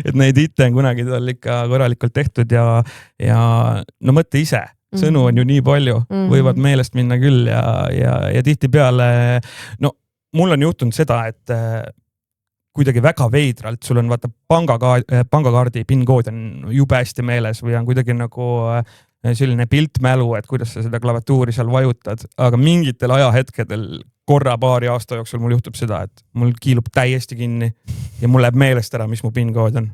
Et neid hitte on kunagi tal ikka korralikult tehtud ja no mõtle ise. Sõnu on ju nii palju, võivad meelest minna küll ja tihti peale, no mul on juhtunud seda, et kuidagi väga veidralt, sul on vaata pangakaardi PIN-kood on jube hästi meeles või on kuidagi nagu selline piltmälu, et kuidas sa seda klavatuuri seal vajutad, aga mingitel ajahetkedel korra paari aasta jooksul mul juhtub seda, et mul kiilub täiesti kinni ja mul läheb meelest ära, mis mu PIN-kood on.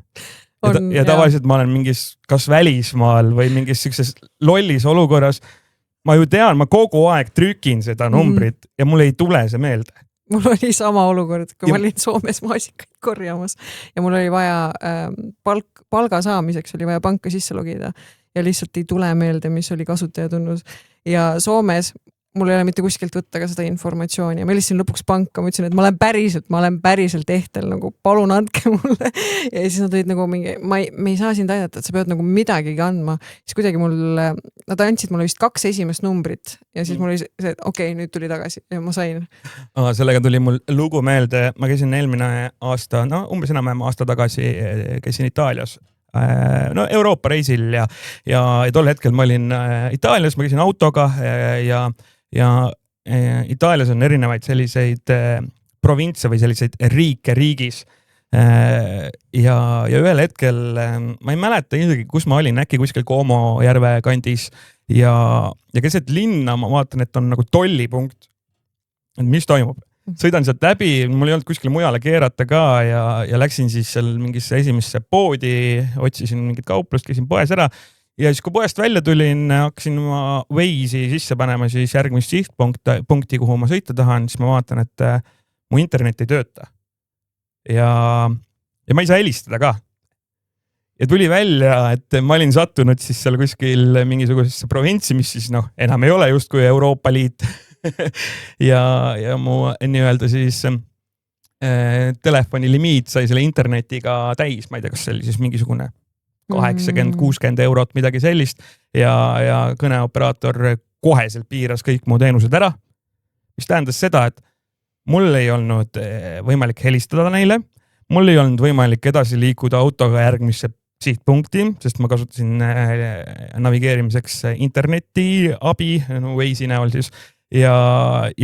Ja tavaliselt ma olen mingis kas välismaal või mingis sellises lollis olukorras. Ma ju tean, ma kogu aeg trükin seda numbrit ja mul ei tule see meelde. Mul oli sama olukord, kui ma olin Soomes maasikaid korjamas ja mul oli vaja palga saamiseks oli vaja panka sisse logida ja lihtsalt ei tule meelde, mis oli kasutajatunnus. Ja Soomes mul ei ole mitte kuskilt võtta ka seda informatsiooni ja ma helistasin lõpuks panka, ma ütlesin, et ma olen päriselt ehtel, nagu palun andke mulle. Ja siis nad olid nagu mingi, me ei saa sind aidata, et sa pead nagu midagigi andma. Siis kuidagi nad andsid mulle vist 2 esimest numbrit ja siis mul oli see, et okei, nüüd tuli tagasi ja ma sain. Sellega tuli mul lugu meelde, ma käisin eelmine aasta, umbes enam aasta tagasi käisin Itaalias. No Euroopa reisil ja tol hetkel ma olin Itaalias, ma käisin autoga ja Itaalias on erinevaid selliseid provintse või selliseid riike riigis. Ja ühel hetkel, ma ei mäleta isegi, kus ma olin, äkki kuskil Como järve kandis ja keset linna ma vaatan, et on nagu tollipunkt. Mis toimub? Sõidan sealt läbi, mul ei olnud kuskil mujale keerata ka ja läksin siis seal mingisse esimesse poodi, otsisin mingit kauplust, käisin poes ära ja siis kui poest välja tulin, hakkasin ma Waze'i sisse panema siis järgmist sihtpunkti, kuhu ma sõita tahan, siis ma vaatan, et mu internet ei tööta. Ja ma ei saa helistada ka. Ja tuli välja, et ma olin sattunud siis seal kuskil mingisugusesse provintsi, mis siis enam ei ole just kui Euroopa Liit. ja mu nii-öelda siis telefoni limiit sai selle internetiga täis, ma ei tea, kas see oli siis mingisugune 80-60 eurot, midagi sellist ja kõneoperaator koheselt piiras kõik mu teenused ära, mis tähendas seda, et mul ei olnud võimalik helistada neile, mul ei olnud võimalik edasi liikuda autoga järgmisse sihtpunkti, sest ma kasutasin navigeerimiseks interneti abi, Waze'i näol siis, ja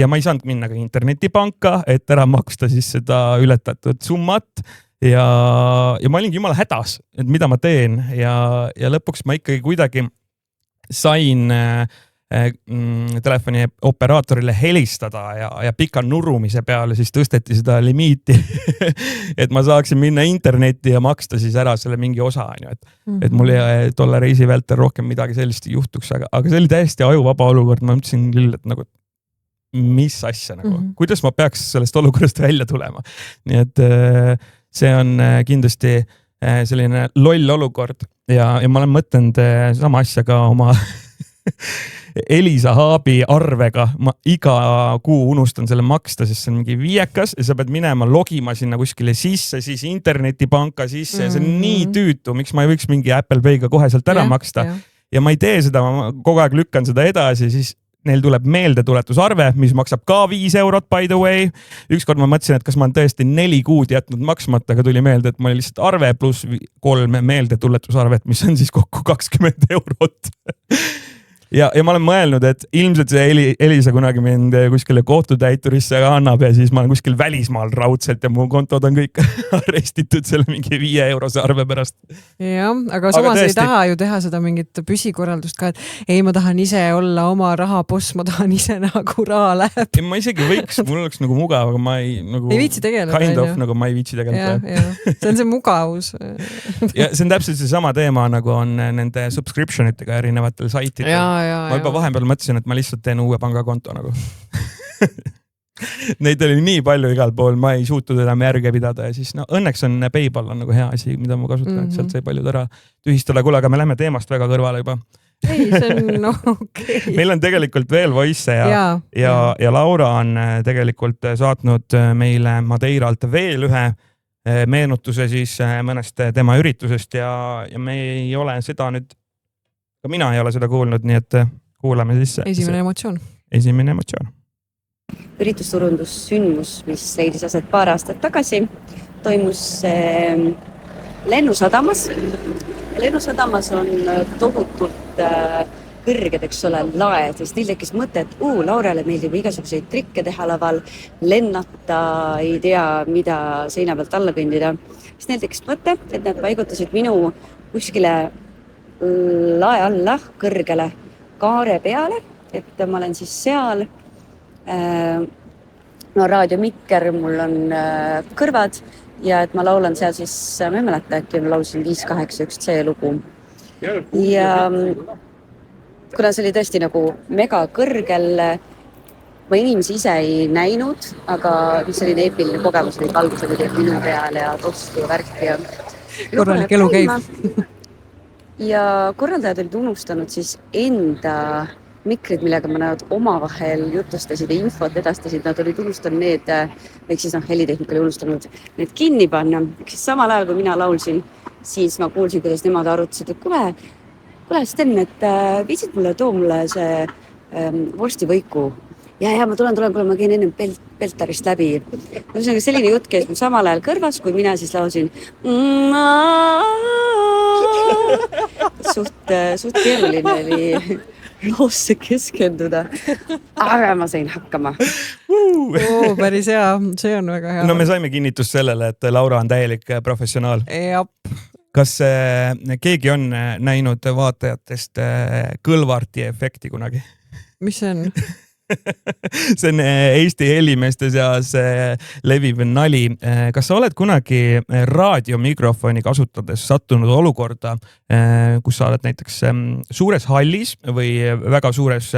ma ei saanud minna ka internetipanka, et ära maksta siis seda ületatud summat ja ma olingi jumala hädas, et mida ma teen ja lõpuks ma ikkagi kuidagi sain telefoni operaatorile helistada ja pika nurumise peale siis tõsteti seda limiiti, et ma saaksin minna internetti ja maksta siis ära selle mingi osa, et mul tolle reisi vältel rohkem midagi sellist ei juhtuks, aga see oli täiesti ajuvaba olukord, ma mõtlesin küll, et nagu mis asja nagu, kuidas ma peaks sellest olukorrast välja tulema. Nii et see on kindlasti selline loll olukord ja ma olen mõtlenud sama asja ka oma Elisa Haabi arvega, ma iga kuu unustan selle maksta, sest see on mingi viiekas ja sa pead minema logima sinna kuskile sisse, siis internetipanka sisse ja see on nii tüütu, miks ma ei võiks mingi Apple Pay'ga kohe sealt ära maksta ja ma ei tee seda, ma kogu aeg lükkan seda edasi, siis neil tuleb meeldetuletusarve, mis maksab ka 5 eurot, by the way. Ükskord ma mõtlesin, et kas ma olen tõesti 4 kuud jätnud maksmata, aga tuli meelde, et ma oli lihtsalt arve pluss 3 meeldetuletusarvet, mis on siis kokku 20 eurot. Ja ma olen mõelnud, et ilmselt see Elisa kunagi mind kuskile kohtutäiturisse annab ja siis ma olen kuskil välismaal raudselt ja mu kontod on kõik arestitud selle mingi 5 eurose arve pärast. Jah, aga samas ei taha ju teha seda mingit püsikorraldust ka, et ei, ma tahan ise olla oma rahaboss, ma tahan ise nagu raha läheb. Ma isegi võiks, mul oleks nagu mugav, aga ma ei viitsi tegeleda. Kind of, nagu ma ei viitsi tegeleda. See on see mugavus. Ja see on täpselt see sama teema, nagu on nende subscriptionitega erinevatel saitidel. Ma juba vahepeal mõtlesin, et ma lihtsalt teen uue pangakonto nagu. Neid oli nii palju igal pool, ma ei suutnud enam järge pidada ja siis õnneks on PayPal on nagu hea asi, mida ma kasutan, et sealt sai paljud ära tühistada. Kuule, aga me läheme teemast väga kõrvale juba. Ei, see on okei. Meil on tegelikult veel voice ja Laura on tegelikult saatnud meile Madeiralt veel ühe meenutuse siis mõnest tema üritusest ja me ei ole seda nüüd ka mina ei ole seda kuulnud, nii et kuulame siis. Esimene emotsioon. Üritusturundussündmus, mis leidis aset paar aastat tagasi, toimus Lennusadamas. Lennusadamas on tohutult kõrged, eks ole, laed, sest neil tekkis mõte, et Laurale meeldib igasuguseid trikke teha laval, lennata, ei tea, mida seina pealt alla kõndida. Siis neil tekkis mõte, et nad paigutasid minu kuskile lae alla kõrgele kaare peale, et ma olen siis seal. Raadiomikker, mul on kõrvad ja et ma laulan seal siis, ma ei mäleta, äkki ma laulsin 581C lugu. Ja kuna see oli tõesti nagu mega kõrgel, ma inimesi ise ei näinud, aga selline eepiline kogemus oli alguses oli minu peal ja tostu ja värki ja korralik elu käib. Ja korraldajad olid unustanud siis enda mikrid, millega nad omavahel jutustasid ja infot edastasid. Nad olid unustanud need, ehk siis helitehnik oli unustanud need kinni panna. Ehk siis samal ajal, kui mina laulsin, siis ma kuulsin, kuidas nemad arutasid, et kuule Sten, et viitsid mulle, too mulle see vorstivõiku. Ja ma tulen, ma käin enne Peltarist läbi. Selline jutt käis mul samal ajal kõrvas, kui mina siis lausin suht keeruline oli loosse keskenduda, aga ma sain hakkama. Päris hea, see on väga hea. No me saime kinnitust sellele, et Laura on täielik professionaal. Kas keegi on näinud vaatajatest Kõlvarti efekti kunagi? Mis see on? See on Eesti helimeeste seas leviv nali. Kas sa oled kunagi raadiomikrofoni kasutades sattunud olukorda, kus sa oled näiteks suures hallis või väga suures,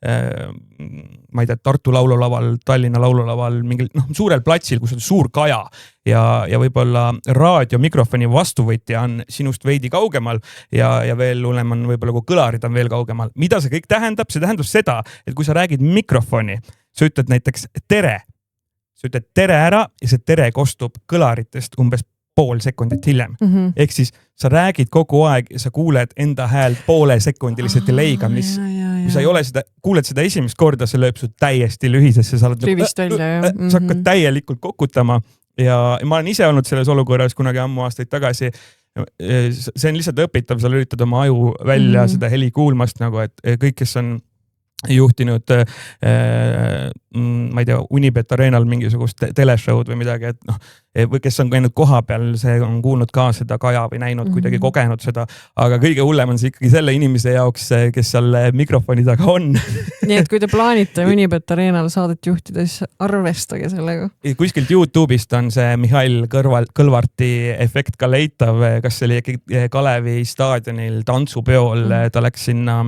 ma ei tea, Tartu laululaval, Tallinna laululaval, mingil suurel platsil, kus on suur kaja ja võib-olla raadiomikrofoni vastuvõtja on sinust veidi kaugemal ja veel hullem on võib-olla, kui kõlarid on veel kaugemal. Mida see kõik tähendab? See tähendab seda, et kui sa räägid mikrofoni, sa ütled näiteks tere. Sa ütled tere ära ja see tere kostub kõlaritest umbes pool sekundit hiljem. Ehk siis sa räägid kogu aeg ja sa kuuled enda häält poole sekundiliselt leiga, mis kui sa ei ole seda, kuuled seda esimest korda, see lööb su täiesti lühisesse, sa oled sa hakkad täielikult kokutama ja ma olen ise olnud selles olukorras kunagi ammu aastaid tagasi. See on lihtsalt õpitav, sa lülitad oma aju välja seda heli kuulmast nagu, et kõik, kes on juhtinud, ma ei tea, Unibet Arenal mingisugust teleshow'd või midagi, et noh, või kes on käinud koha peal, see on kuulnud ka seda kaja või näinud, kuidagi kogenud seda, aga kõige hullem on see ikkagi selle inimese jaoks, kes seal mikrofoni taga on. Nii et kui te plaanite Unibet Arenal saadet juhtida, siis arvestage sellega. Kuskilt YouTube'ist on see Mihhail Kõlvarti efekt ka leitav, kas see oli Kalevi staadionil tantsupeol, ta läks sinna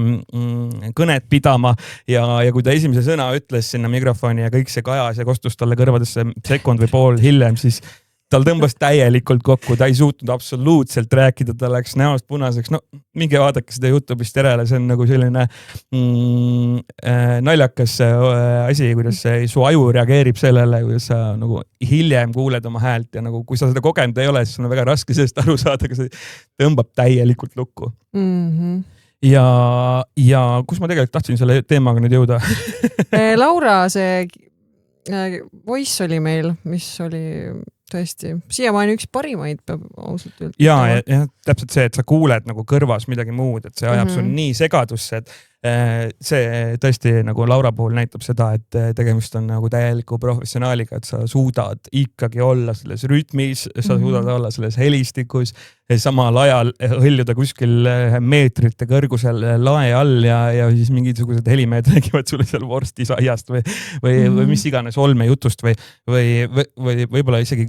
kõnet pidama ja kui ta esimese sõna ütles sinna mikrofoni ja kõik see kaja, see kostus talle kõrvadesse sekund või pool hiljem, siis tal tõmbas täielikult kokku, ta ei suutnud absoluutselt rääkida, ta läks näost punaseks. No minge vaadake seda YouTube'ist järele, see on nagu selline naljakas asi, kuidas su aju reageerib sellele, kuidas sa nagu hiljem kuuled oma häält ja nagu kui sa seda kogenud ei ole, siis on väga raske sellest aru saada, aga see tõmbab täielikult lukku. Ja kus ma tegelikult tahtsin selle teemaga nüüd jõuda? Laura, see Voice oli meil, mis oli tõesti siiamaani üks parimaid, peab ausalt öelda. Ja täpselt see, et sa kuuled nagu kõrvas midagi muud, et see ajab sul nii segadusse, et see tõesti nagu Laura puhul näitab seda, et tegemist on nagu täieliku professionaaliga, et sa suudad ikkagi olla selles rütmis, sa suudad olla selles helistikus, samal ajal hõljuda kuskil meetrite kõrgusel lae all ja siis mingisugused helimehed räägivad sulle seal vorstisahiast või mis iganes olmejutust või võib-olla isegi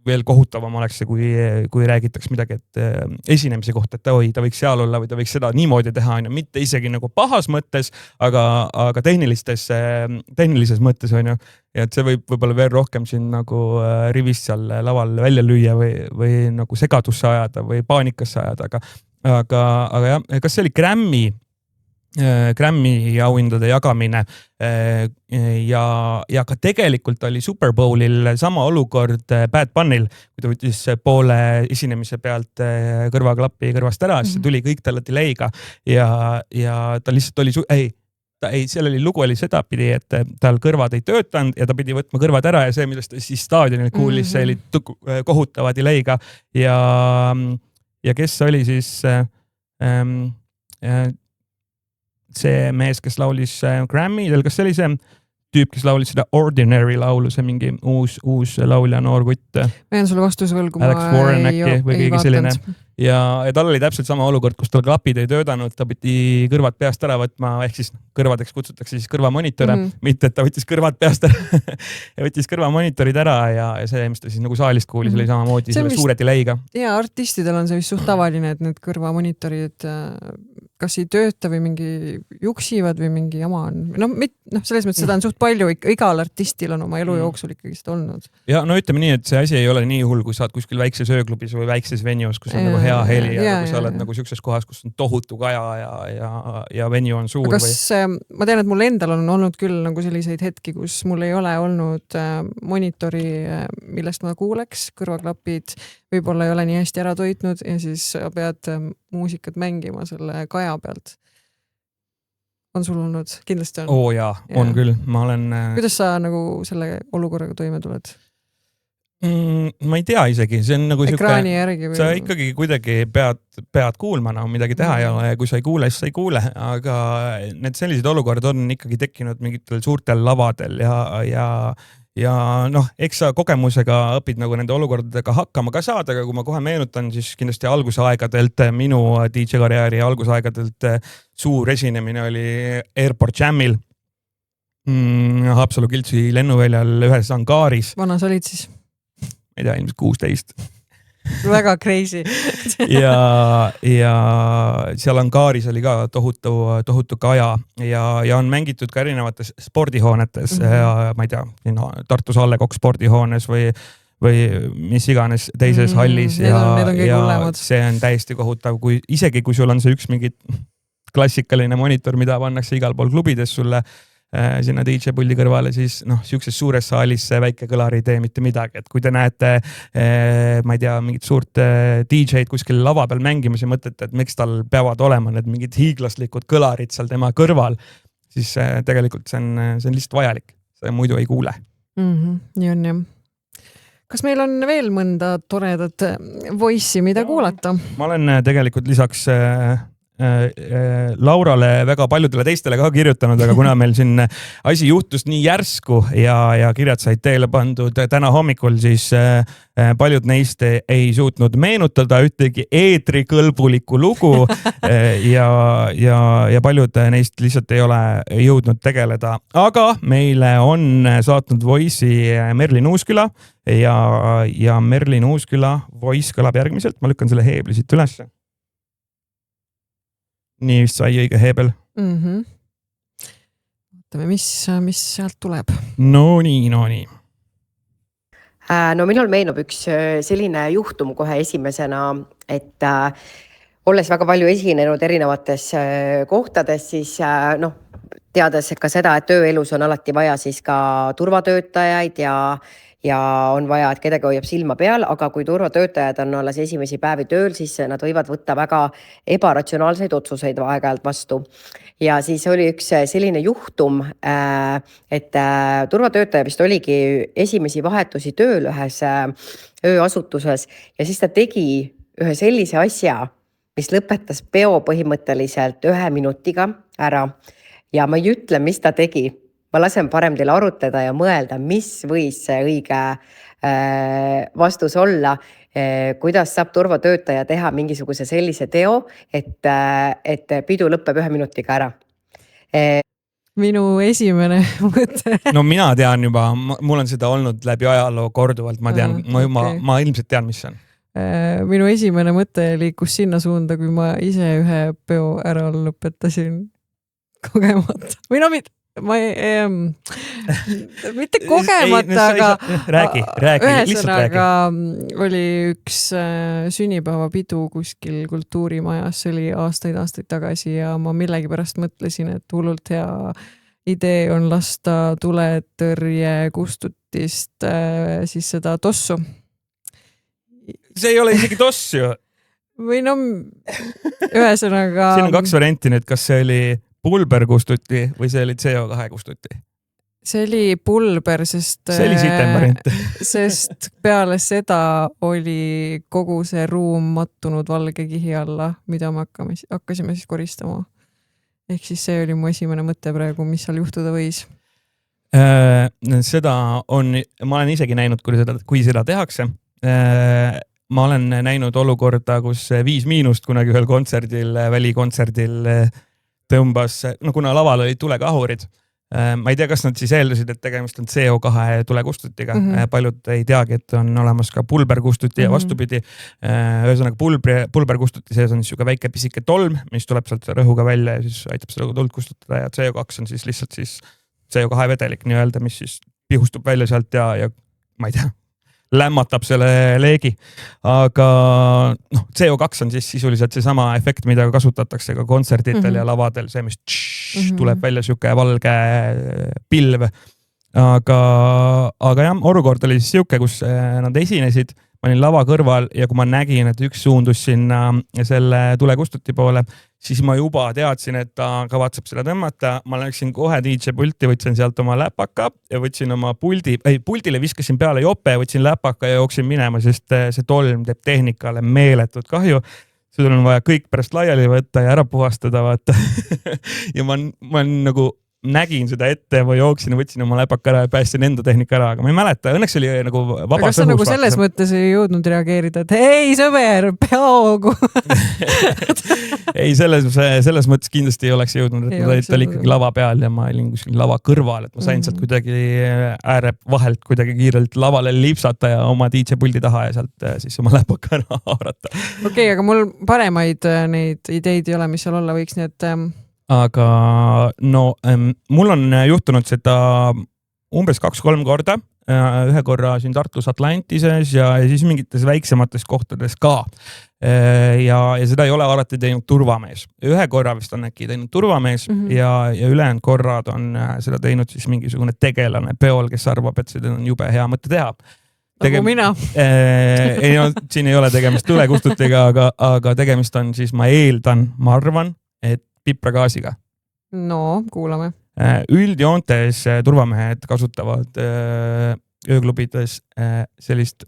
veel kohutavam oleks see, kui räägitaks midagi, et esinemise kohta, et oi, ta võiks seal olla või ta võiks seda niimoodi teha, mitte isegi nagu pahas mõttes, aga tehnilises mõttes on ju. Ja et see võib-olla veel rohkem siin nagu rivist seal laval välja lüüa või nagu segadusse ajada või paanikasse ajada, aga jah, kas see oli Grammy auhindade jagamine ja ka tegelikult oli Super Bowlil sama olukord Bad Bunnil, kui ta võttis poole esinemise pealt kõrvaklappi kõrvast ära, siis tuli kõik talle delay'ga ja ta lihtsalt oli seal oli lugu oli sedapidi, et tal kõrvad ei töötanud ja ta pidi võtma kõrvad ära ja see, millest ta siis staadionil kuulis, see oli kohutava delay'ga ja kes oli siis see mees, kes laulis Grammy'del, kas see oli see tüüp, kes laulis seda Ordinary laulu, see mingi uus laulja, noor kutt. Ma jään sulle vastuse veel, kui Alex Warren äkki või keegi selline. Ja tal oli täpselt sama olukord, kus tal klapid ei töödanud, ta pidi kõrvad peast ära võtma, ehk siis kõrvadeks kutsutakse siis kõrvamonitore, mitte et ta võttis kõrvad peast ära ja võttis kõrvamonitorid ära ja see, mis ta siis nagu saalist kuulis, oli samamoodi selle suure delay'ga. Ja artistidel on see vist suht tavaline, et need kõrvamonitorid kas ei tööta või mingi juksivad või mingi jama on. Selles mõttes seda on suht palju, igal artistil on oma elu jooksul ikkagi seda olnud. Ja no ütleme nii, et see asi ei ole nii hull, kui saad kuskil väikses ööklubis või väikses venues, kus on nagu hea heli ja kui sa oled nagu siukses kohas, kus on tohutu kaja ja venue on suur. Ma tean, et mul endal on olnud küll nagu selliseid hetki, kus mul ei ole olnud monitori, millest ma kuuleks, kõrvaklapid võib-olla ei ole nii hästi ära toitnud ja siis pead muusikat mängima selle kaja pealt. On sul olnud? Kindlasti on. Oo jaa, on küll. Ma olen... Kuidas sa nagu selle olukorraga toime tuled? Ma ei tea isegi, see on nagu ekraani järgi või... Sa ikkagi kuidagi pead kuulma, midagi teha ei ole ja kui sa ei kuule, siis sa ei kuule, aga need sellised olukorrad on ikkagi tekkinud mingitel suurtel lavadel ja eks sa kogemusega õpid nagu nende olukordadega hakkama ka saada, aga kui ma kohe meenutan, siis kindlasti algusaegadelt, minu DJ-karjääri algusaegadelt suur esinemine oli Airport Jamil Haapsalu Kiltsi lennuväljal ühes angaaris. Vana sa olid siis? Ma ei tea, ilmselt 16. Väga crazy. ja seal angaaris oli ka tohutu kaja ja on mängitud ka erinevates spordihoonetes, ma ei tea, Tartus Allekok spordihoones või mis iganes teises hallis ja see on täiesti kohutav, isegi kui sul on see üks mingi klassikaline monitor, mida pannakse igal pool klubides sulle sinna DJ puldi kõrvale, siis noh, siukses suures saalis see väike kõlari ei tee mitte midagi, et kui te näete, ma ei tea, mingit suurt DJ-d kuskil lava peal mängimas ja mõtlete, et miks tal peavad olema need mingid hiiglaslikud kõlarid seal tema kõrval, siis tegelikult see on lihtsalt vajalik, see muidu ei kuule. Nii on jah. Kas meil on veel mõnda toredat voice'i, mida kuulata? Ma olen tegelikult lisaks Laurale väga paljudele teistele ka kirjutanud, aga kuna meil siin asi juhtus nii järsku ja kirjad said teele pandud täna hommikul, siis paljud neist ei suutnud meenutada ühtegi eetrikõlbulikku lugu ja paljud neist lihtsalt ei ole jõudnud tegeleda. Aga meile on saatnud voice'i Merlin Uusküla ja Merlin Uusküla voice kõlab järgmiselt. Ma lükkan selle heebli siit üles. Nii vist sai õige heebel. Vaatame, mis sealt tuleb. No nii. No minul meenub üks selline juhtum kohe esimesena, et olles väga palju esinenud erinevates kohtades, siis teades ka seda, et tööelus on alati vaja siis ka turvatöötajaid ja on vaja, et kedagi hoiab silma peal, aga kui turvatöötajad on alles esimesi päevi tööl, siis nad võivad võtta väga ebaratsionaalseid otsuseid aeg-ajalt vastu. Ja siis oli üks selline juhtum, et turvatöötaja vist oligi esimesi vahetusi tööl ühes ööasutuses ja siis ta tegi ühe sellise asja, mis lõpetas peo põhimõtteliselt 1 minutiga ära ja ma ei ütle, mis ta tegi. Ma lasen parem teil arutleda ja mõelda, mis võis see õige vastus olla, kuidas saab turvatöötaja teha mingisuguse sellise teo, et pidu lõpeb 1 minutiga ära. Minu esimene mõte. No mina tean juba, mul on seda olnud läbi ajaloo korduvalt, ma tean, ma ilmselt tean, mis see on. Minu esimene mõte liikus sinna suunda, kui ma ise ühe peo ära lõpetasin kogemata. Või no mitte kogemata, aga räägi, ühesõnaga oli üks sünnipäevapidu kuskil kultuurimajas, see oli aastaid tagasi ja ma millegipärast mõtlesin, et hullult hea idee on lasta tuletõrje kustutist siis seda tossu. See ei ole isegi toss ju. Või no, ühesõnaga... Siin on 2 varianti nüüd, kas see oli pulber kustuti või see oli CO2 kustuti? See oli pulber, sest... See oli sitem variant. Sest peale seda oli kogu see ruum mattunud valge kihi alla, mida me hakkasime siis koristama. Ehk siis see oli mu esimene mõte praegu, mis seal juhtuda võis. Seda on, ma olen isegi näinud, kui seda tehakse. Ma olen näinud olukorda, kus 5- kunagi ühel kontserdil, välikontserdil tõmbas, kuna laval olid tulekahurid. Ma ei tea, kas nad siis eeldasid, et tegemist on CO2 tulekustutiga. Paljud ei teagi, et on olemas ka pulberkustuti ja vastupidi. Ühesõnaga pulberkustuti sees on siis väike pisike tolm, mis tuleb sealt rõhuga välja ja siis aitab seda tuld kustutada ja CO2 on siis lihtsalt siis CO2 vedelik nii-öelda, mis siis pihustub välja sealt ja ma ei tea, lämmatab selle leegi. Aga CO2 on siis sisuliselt seesama efekt, mida kasutatakse ka kontserditel ja lavadel, see, mis tuleb välja siuke valge pilv. Aga jah, olukord oli siis siuke, kus nad esinesid, ma olin lava kõrval ja kui ma nägin, et üks suundus sinna selle tulekustuti poole, siis ma juba teadsin, et ta kavatseb seda tõmmata. Ma läksin kohe DJ pulti, võtsin sealt oma läpaka ja võtsin oma puldile viskasin peale jope, võtsin läpaka ja jooksin minema, sest see tolm teeb tehnikale meeletut kahju. Sul on vaja kõik pärast laiali võtta ja ära puhastada, vaata. Ja ma nagu nägin seda ette või jooksin ja võtsin oma läpaka ära ja päästsin enda tehnika ära, aga ma ei mäleta, õnneks oli nagu vabas õhus. Kas sa nagu selles mõttes ei jõudnud reageerida, et hei sõber, peoogu? Ei, selles mõttes kindlasti ei oleks jõudnud, et ta oli ikkagi lava peal ja ma olin kuskil lava kõrval, et ma sain sealt kuidagi ääre vahelt kuidagi kiirelt lavale lipsata ja oma DJ puldi taha ja sealt siis oma läpaka ära haarata. Okei, aga mul paremaid neid ideid ei ole, mis seal olla võiks, nii et... Aga mul on juhtunud seda umbes 2-3 korda. ühe korra siin Tartus Atlantises ja siis mingites väiksemates kohtades ka. Ja seda ei ole alati teinud turvamees. Ühe korra vist on äkki teinud turvamees ja ülejäänud korrad on seda teinud siis mingisugune tegelane peol, kes arvab, et seda on jube hea mõte teha. Nagu mina. Ei, no, siin ei ole tegemist tulekustutiga, aga tegemist on siis, ma arvan, et pipragaasiga. No, kuulame. Üldjoontes turvamehed kasutavad ööklubides sellist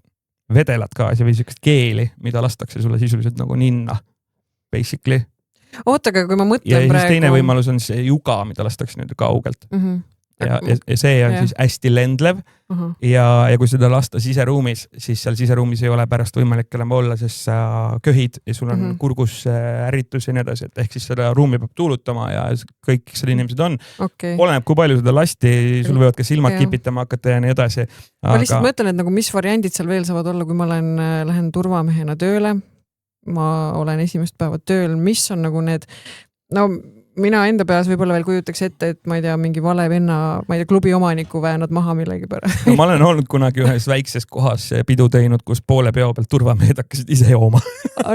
vedelat gaasi või sellist keeli, mida lastakse sulle sisuliselt nagu ninna, basically. Ootaga, kui ma mõtlen ja praegu... Ja siis teine võimalus on see juga, mida lastakse nüüd kaugelt. Ja see on siis hästi lendlev ja kui seda lasta siseruumis, siis seal siseruumis ei ole pärast võimalik enam olla, sest sa köhid ja sul on kurgus ärritus ja nii edasi, et ehk siis seda ruumi peab tuulutama ja kõik seda inimesed on. Oleneb, kui palju seda lasti, sul võivad ka silmad kipitama hakata ja nii edasi. Ma lihtsalt mõtlen, et nagu mis variandid seal veel saavad olla, kui ma lähen turvamehena tööle, ma olen esimest päeva tööl, mis on nagu need, no mina enda peas võib-olla veel kujutaks ette, et ma ei tea, mingi vale venna, ma ei tea, klubi omaniku väänad maha millegi pärast. No, ma olen olnud kunagi ühes väikses kohas pidu teinud, kus poole peo pealt turvamehed hakkasid ise jooma.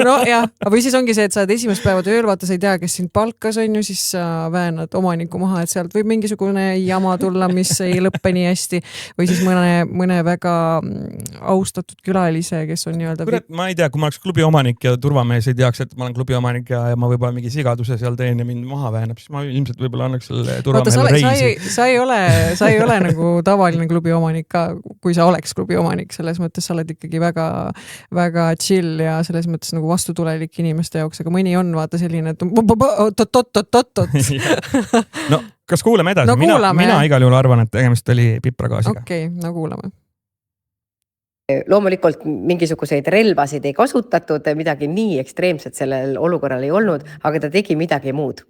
No jah, või siis ongi see, et sa oled esimest päeva tööl, vaata, sa ei tea, kes sind palkas on ju, siis sa väänad omaniku maha, et sealt võib mingisugune jama tulla, mis ei lõppe nii hästi, või siis mõne väga austatud külalise, kes on nii-öelda... Kurat, ma ei tea, kui ma oleks klubi omanik ja turvamees ei teaks, et ma olen klubi omanik ja ma võib-olla mingi sigaduse seal teen ja mind maha väänab, siis ma ilmselt võib-olla annaks selle turvamehele reisi. Sa ei ole nagu tavaline klubi omanik ka, kui sa oleks klubi omanik, selles mõttes sa oled ikkagi väga, väga chill ja selles mõttes nagu vastutulelik inimeste jaoks, aga mõni on vaata selline, et no, kas kuuleme edasi? No, mina igal juhul arvan, et tegemist oli pipragaasiga. Okei, no kuulame. Loomulikult mingisuguseid relvasid ei kasutatud, midagi nii ekstreemset sellel olukorral ei olnud, aga ta tegi midagi muud.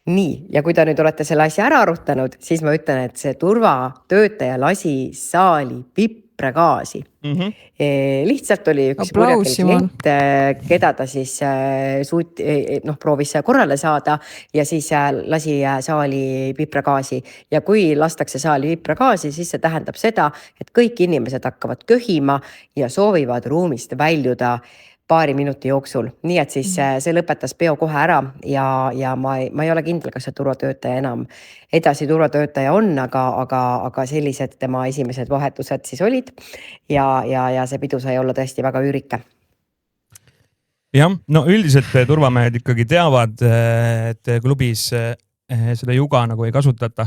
Nii, ja kui ta nüüd olete selle asja ära arutanud, siis ma ütlen, et see turvatöötaja lasi saali pipragaasi. Lihtsalt oli üks murjakel klient, keda ta siis proovis korrale saada ja siis lasi saali pipragaasi. Ja kui lastakse saali pipragaasi, siis see tähendab seda, et kõik inimesed hakkavad köhima ja soovivad ruumist väljuda paari minuti jooksul. Nii et siis see lõpetas peo kohe ära ja ma ei ole kindel, kas see turvatöötaja enam edasi turvatöötaja on, aga sellised tema esimesed vahetused siis olid ja see pidu sai olla tõesti väga üürike. Jah, no üldiselt turvamehed ikkagi teavad, et klubis seda juga nagu ei kasutata.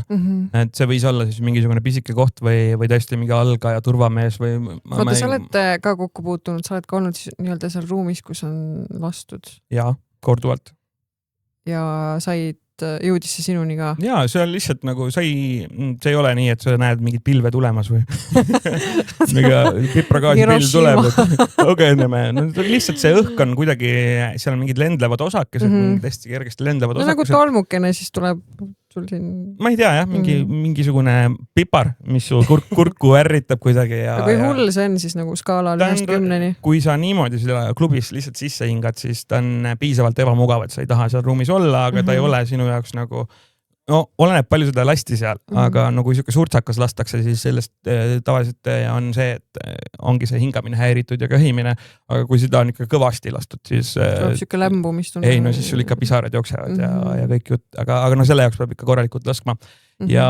Et see võis olla siis mingisugune pisike koht või tõesti mingi algaja turvamees või... Vaata, sa oled ka kokku puutunud, sa oled ka olnud siis nii-öelda seal ruumis, kus on lastud. Jaa, korduvalt. Ja jõudis see sinuni ka? Jaa, see on lihtsalt nagu, see ei ole nii, et sa näed mingid pilve tulemas või pipragaasi pilv tuleb, et kogeneme. No, lihtsalt see õhk on kuidagi, seal on mingid lendlevad osakesed, mingid hästi kergesti lendlevad osakesed. No nagu tolmukene siis tuleb sul siin... Ma ei tea jah, mingisugune pipar, mis sul kurku ärritab kuidagi. Ja kui hull see on siis nagu skaalal 1-10? Kui sa niimoodi seda klubis lihtsalt sisse hingad, siis ta on piisavalt ebamugav, et sa ei taha seal ruumis olla, aga ta ei ole sinu jaoks nagu... No, oleneb palju seda lasti seal, aga no kui siuke surtsakas lastakse, siis sellest tavaliselt on see, et ongi see hingamine häiritud ja köhimine, aga kui seda on ikka kõvasti lastud, siis... Tuleb siuke lämbumist. Ei, no siis sul ikka pisarad jooksevad ja kõik jutt, aga no selle jaoks peab ikka korralikult laskma. Ja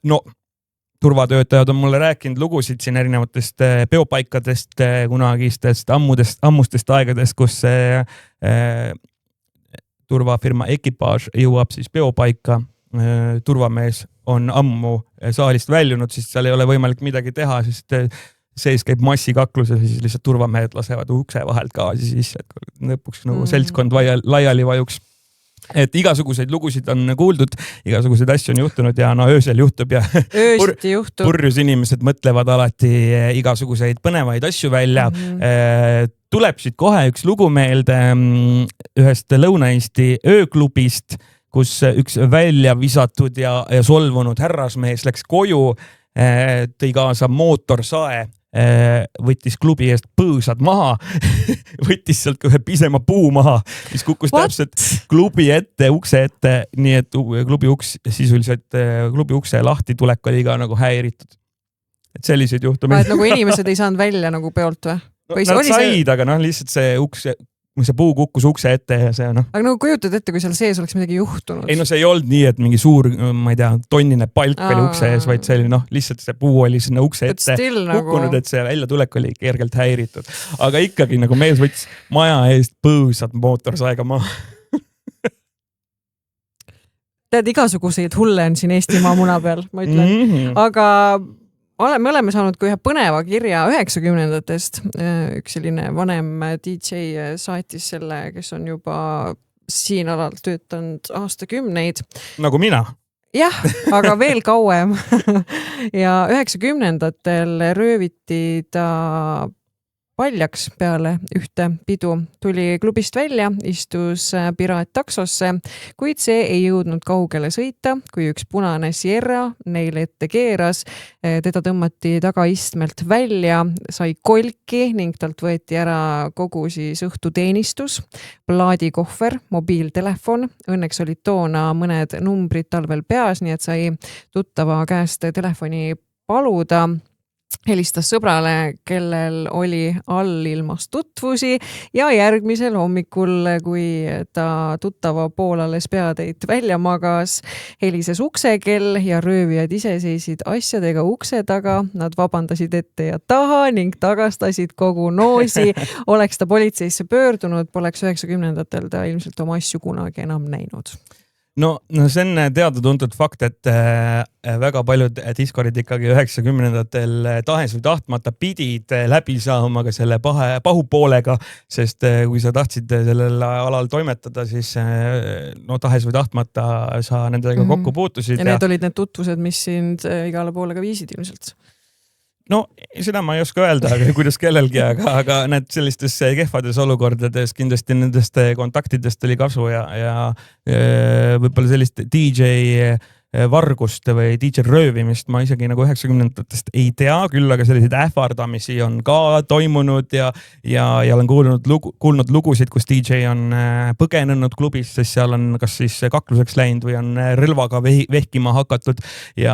no, turvatöötajad on mulle rääkinud lugusid siin erinevatest peopaikadest, kunagistest, ammustest aegadest, kus turvafirma ekipaaž jõuab siis peopaika, turvamees on ammu saalist väljunud, siis seal ei ole võimalik midagi teha, sest sees käib massikaklus ja siis lihtsalt turvamehed lasevad ukse vahelt gaasi sisse, et lõpuks nagu seltskond laiali vajuks. Et igasuguseid lugusid on kuuldud, igasuguseid asju on juhtunud ja no öösel juhtub ja purjus inimesed mõtlevad alati igasuguseid põnevaid asju välja. Tuleb siit kohe üks lugu meelde ühest Lõuna-Eesti ööklubist, kus üks välja visatud ja solvunud härrasmees läks koju, tõi kaasa mootorsae, võttis klubi eest põõsad maha, võttis sealt ühe pisema puu maha, mis kukkus täpselt klubi ette, ukse ette, nii et klubi uks sisuliselt, klubi ukse lahti tulek oli ka nagu häiritud. et selliseid juhtumeid. Et nagu inimesed ei saanud välja nagu peolt või? Nad said, aga lihtsalt see puu kukkus ukse ette ja see Aga nagu kujutad ette, kui seal sees oleks midagi juhtunud? Ei see ei olnud nii, et mingi suur, ma ei tea, tonnine palk oli ukse ees, vaid see oli lihtsalt see puu oli sinna ukse ette kukkunud, et see väljatulek oli kergelt häiritud. Aga ikkagi nagu mees võttis maja eest põõsad mootorsaega maha. Tead, igasuguseid hulle on siin Eestimaa muna peal, ma ütlen. Aga me oleme saanud ka ühe põneva kirja 90-ndatest. Üks selline vanem DJ saatis selle, kes on juba siin alal töötanud aastakümneid. Nagu mina. Jah, aga veel kauem. Ja 90-ndatel rööviti ta paljaks peale ühte pidu. Tuli klubist välja, istus piraat taksosse, kuid see ei jõudnud kaugele sõita, kui üks punane Sierra neile ette keeras. Teda tõmmati tagaistmelt välja, sai kolki ning talt võeti ära kogu siis õhtuteenistus, plaadikohver, mobiiltelefon. Õnneks olid toona mõned numbrid tal veel peas, nii et sai tuttava käest telefoni paluda. Helistas sõbrale, kellel oli allilmas tutvusi ja järgmisel hommikul, kui ta tuttava poolales peateid välja magas, helises uksekell ja röövijad ise seisid asjadega ukse taga. Nad vabandasid ette ja taha ning tagastasid kogu noosi. Oleks ta politseisse pöördunud, poleks 90-ndatel ta ilmselt oma asju kunagi enam näinud. No see on teada-tuntud fakt, et väga paljud diskorid ikkagi 90-ndatel tahes või tahtmata pidid läbi saama ka selle pahupoolega, sest kui sa tahtsid sellel alal toimetada, siis tahes või tahtmata sa nendega kokku puutusid. Ja need olid need tutvused, mis sind igale poole ka viisid ilmselt. No seda ma ei oska öelda, kuidas kellelgi, aga need sellistes kehvades olukordades kindlasti nendest kontaktidest oli kasu ja võib-olla sellist DJ vargust või DJ röövimist ma isegi nagu 90-ndatest ei tea, küll aga selliseid ähvardamisi on ka toimunud ja olen kuulnud lugusid, kus DJ on põgenenud klubis, sest seal on kas siis kakluseks läinud või on rõlvaga vehkima hakatud ja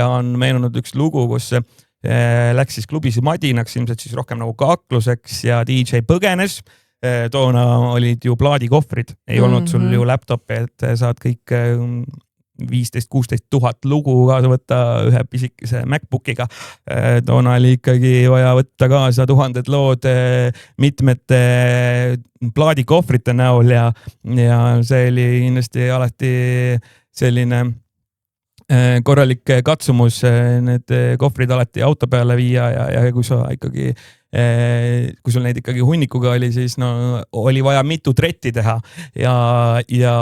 on meenunud üks lugu, kus läks siis klubis madinaks, ilmselt siis rohkem nagu kakluseks ja DJ põgenes. Toona olid ju plaadikohvrid, ei olnud sul ju laptopi, et saad kõik 15-16 000 lugu kaasa võtta ühe pisikese MacBookiga. Toona oli ikkagi vaja võtta kaasa 1000 lood mitmete plaadikohvrite näol ja see oli kindlasti alati selline korralik katsumus need kohvrid alati auto peale viia ja kui sa ikkagi, kui sul neid ikkagi hunnikuga oli, siis oli vaja mitu tretti teha ja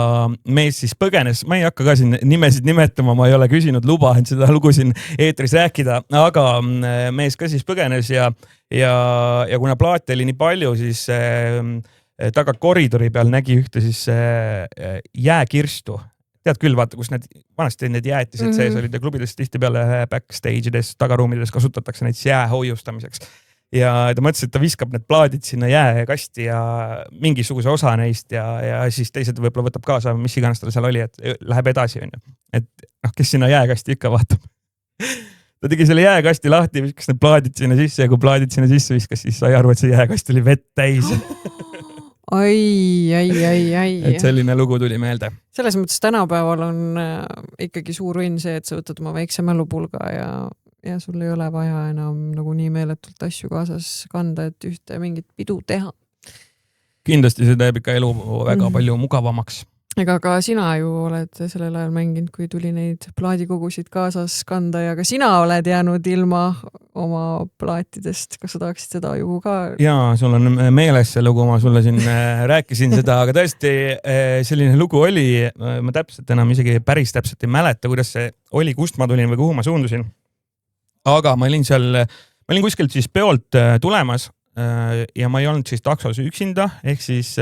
mees siis põgenes. Ma ei hakka ka siin nimesid nimetama, ma ei ole küsinud luba, et seda lugu siin eetris rääkida, aga mees ka siis põgenes ja kuna plaate oli nii palju, siis taga koridori peal nägi ühte siis jääkirstu. Tead küll, vaata, kus vanasti need jäätised sees olid ja klubides tihti peale backstage'ides, tagaruumides kasutatakse neid jää hoiustamiseks. Ja ta mõtles, et ta viskab need plaadid sinna jääkasti ja mingisuguse osa neist ja siis teised võib-olla võtab kaasa, mis iganes tal seal oli, et läheb edasi. Et kes sinna jääkasti ikka vaatab. Ta tegi selle jääkasti lahti, viskas need plaadid sinna sisse ja kui plaadid sinna sisse viskas, siis sai aru, et see jääkast oli vett täis. Ai. Et selline lugu tuli meelde. Selles mõttes tänapäeval on ikkagi suur õnn see, et sa võtad oma väikse mälupulga ja sul ei ole vaja enam nagu nii meeletult asju kaasas kanda, et ühte mingit pidu teha. Kindlasti see teeb ikka elu väga palju mugavamaks. Ega ka sina ju oled sellel ajal mänginud, kui tuli neid plaadikogusid kaasas kanda ja ka sina oled jäänud ilma oma plaatidest. Kas sa tahaksid seda ju ka? Jaa, sul on meeles see lugu, ma sulle siin rääkisin seda, aga tõesti selline lugu oli, ma täpselt enam isegi päris täpselt ei mäleta, kuidas see oli, kust ma tulin või kuhu ma suundusin. Aga ma olin kuskilt siis peolt tulemas ja ma ei olnud siis taksos üksinda, ehk siis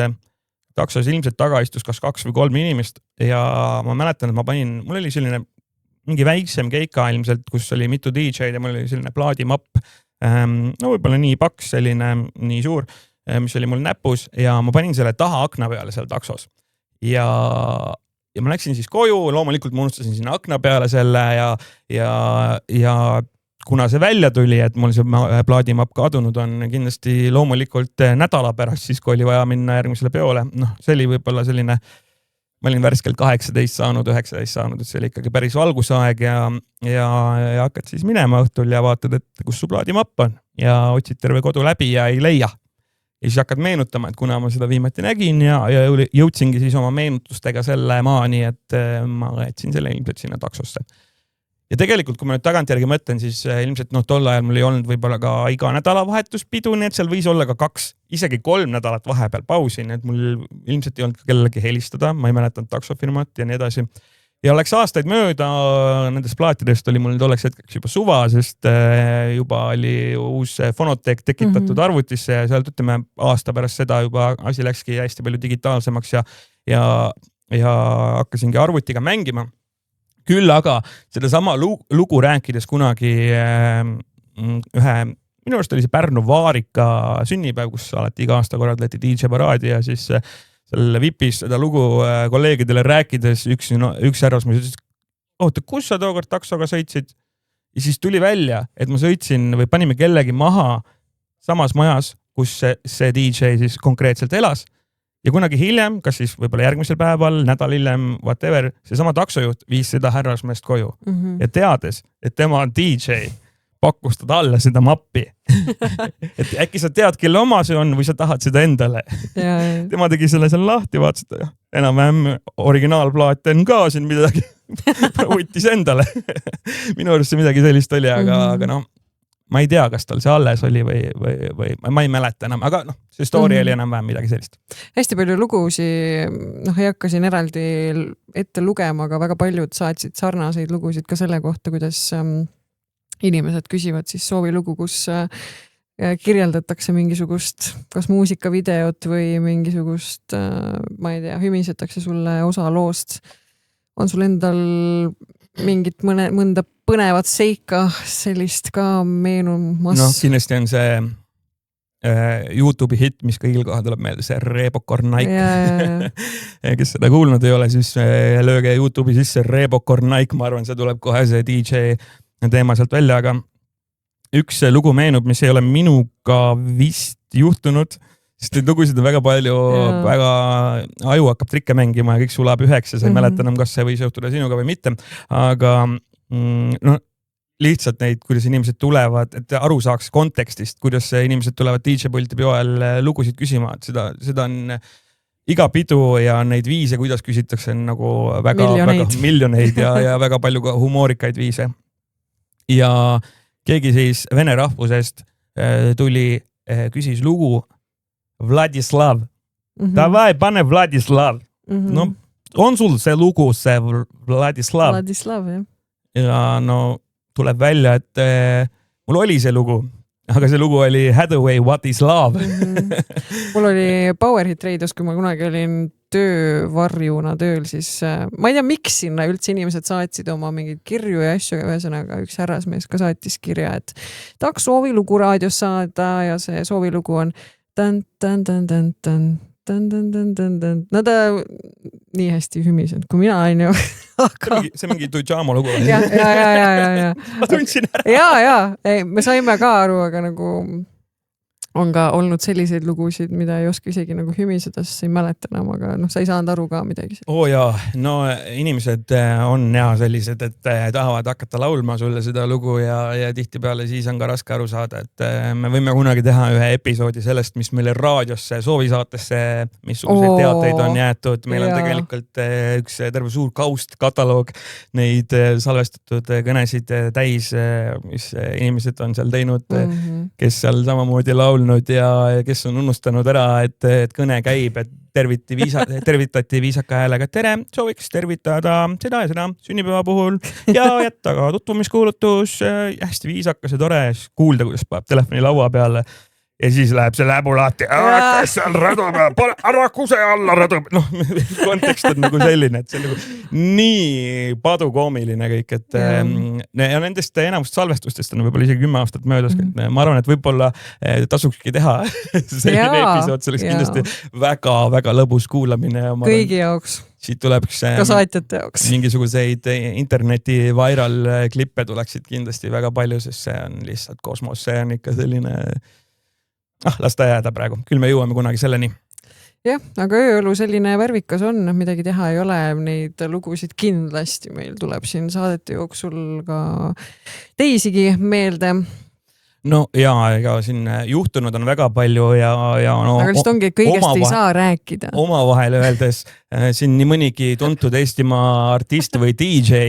taksos ilmselt taga istus kas 2 või 3 inimest ja ma mäletan, et mul oli selline mingi väiksem keika ilmselt, kus oli mitu DJ-d ja mul oli selline plaadimapp, võib-olla nii paks, selline nii suur, mis oli mul näpus ja ma panin selle taha akna peale seal taksos. Ja ma läksin siis koju, loomulikult ma unustasin sinna akna peale selle ja kuna see välja tuli, et mul see plaadimapp kadunud on kindlasti loomulikult nädala pärast, siis kui oli vaja minna järgmisele peole. Noh, see oli võib-olla selline, ma olin värskelt 18 saanud, 19 saanud, et see oli ikkagi päris valgusaeg ja hakkad siis minema õhtul ja vaatad, et kus su plaadimapp on ja otsid terve kodu läbi ja ei leia. Ja siis hakkad meenutama, et kuna ma seda viimati nägin ja jõudsingi siis oma meenutustega selle maani, et ma jätsin selle ilmselt sinna taksosse. Ja tegelikult, kui ma nüüd tagantjärgi mõtlen, siis ilmselt tol ajal mul ei olnud võib-olla ka iga nädalavahetuspidu, nii et seal võis olla ka 2, isegi 3 nädalat vahepeal pausi, nii et mul ilmselt ei olnud kellelegi helistada, ma ei mäletanud taksofirmat ja nii edasi. Ja läks aastaid mööda, nendest plaatidest oli mul tolleks hetkeks juba suva, sest juba oli uus fonoteek tekitatud arvutisse ja sealt ütleme aasta pärast seda juba asi läkski hästi palju digitaalsemaks ja hakkasingi arvutiga mängima. Küll aga seda sama lugu rääkides kunagi minu arust oli see Pärnu Vaarika sünnipäev, kus alati iga aasta korraldati DJ paraadi ja siis selle VIPis seda lugu kolleegidele rääkides üks härrasmees ütles, oota, kus sa tookord taksoga sõitsid? Ja siis tuli välja, et ma sõitsin või panime kellegi maha samas majas, kus see DJ siis konkreetselt elas. Ja kunagi hiljem, kas siis võib-olla järgmisel päeval, nädal hiljem, whatever, see sama taksojuht viis seda härrasmeest koju. Ja teades, et tema on DJ, pakkus ta talle seda mappi. Et äkki sa tead, kelle oma see on või sa tahad seda endale. Tema tegi selle seal lahti, vaatas, et enam-vähem originaalplaat on ka siin midagi. Võttis endale. Minu arust see midagi sellist oli, aga noh. Ma ei tea, kas tal see alles oli või ma ei mäleta enam, aga see story oli enam-vähem midagi sellist. Hästi palju lugusi, ei hakka siin eraldi ette lugema, aga väga paljud saatsid sarnaseid lugusid ka selle kohta, kuidas inimesed küsivad siis soovilugu, kus kirjeldatakse mingisugust kas muusikavideot või mingisugust, ma ei tea, hymisetakse sulle osa loost. On sul endal mingit mõnda põnevat seika sellist ka meenumas? Kindlasti on see YouTube'i hit, mis kõigil koha tuleb meelde, see Rebokornaik. Kes seda kuulnud ei ole, siis lööge YouTube'i sisse Rebokornaik, ma arvan, see tuleb kohe see DJ teema sealt välja, aga üks lugu meenub, mis ei ole minuga vist juhtunud, sest neid lugusid on väga palju, väga aju hakkab trikke mängima ja kõik sulab üheks ja sa ei mäleta enam, kas see võis juhtuda sinuga või mitte, aga lihtsalt neid, kuidas inimesed tulevad, et aru saaks kontekstist, kuidas inimesed tulevad DJ-pulti peoel lugusid küsima, et seda on iga pidu ja neid viise, kuidas küsitakse, on nagu väga miljoneid ja väga palju ka humoorikaid viise. Ja keegi siis vene rahvusest tuli, küsis lugu Vladislav. Davai, pane Vladislav. No, on sul see lugu, see Vladislav? Vladislav, jah. Ja tuleb välja, et mul oli see lugu, aga see lugu oli Hathaway, What is Love? Mul oli Power Hit Radios, kui ma kunagi olin töövarjuna tööl, siis ma ei tea, miks sinna üldse inimesed saatsid oma mingeid kirju ja asju, ühesõnaga üks härrasmees ka saatis kirja, et tahaks soovilugu raadios saada ja see soovilugu on no ta nii hästi hymisend, kui mina olen ju. See mingi Tujamo lugu. Ja. Ma tundsin ära. Ja. Me saime ka aru, aga nagu on ka olnud selliseid lugusid, mida ei oska isegi nagu hymiseda, sest ei mäleta enam, aga sa ei saanud aru ka midagi. Jaa, no inimesed on sellised, et tahavad hakata laulma sulle seda lugu ja tihtipeale siis on ka raske aru saada, et me võime kunagi teha ühe episoodi sellest, mis meile raadiosse, soovisaatesse, missuguseid teateid on jäetud. Meil on tegelikult üks terve suur kataloog neid salvestatud kõnesid täis, mis inimesed on seal teinud, kes seal samamoodi laulnud ja kes on unustanud ära, et kõne käib, et tervitati viisaka häälega, tere, sooviks tervitada seda ja seda sünnipäeva puhul ja jätta ka tutvumiskuulutus, hästi viisakas ja tore, kuulda, kuidas paneb telefoni laua peale ja siis läheb see läbu lahti, kes seal radu peab, ära kuse alla radu, kontekst on nagu selline, et see on nagu nii padukoomiline kõik, et ja nendest enamust salvestustest on võib-olla isegi 10 aastat möödas, ma arvan, et võib-olla tasukski teha selline episood, see oleks kindlasti väga-väga lõbus kuulamine. Kõigi jaoks. siit tuleks ka saatjate jaoks. mingisuguseid interneti viral klippe tuleksid kindlasti väga palju, sest see on lihtsalt kosmos, see on ikka selline, las ta jääda praegu, küll me jõuame kunagi selleni. Jah, aga ööõlu selline värvikas on, midagi teha ei ole, neid lugusid kindlasti meil tuleb siin saadete jooksul ka teisigi meelde. No ega siin juhtunud on väga palju ja no. Aga lihtsalt ongi, et kõigest ei saa rääkida. Omavahel öeldes siin nii mõnigi tuntud Eestimaa artist või DJ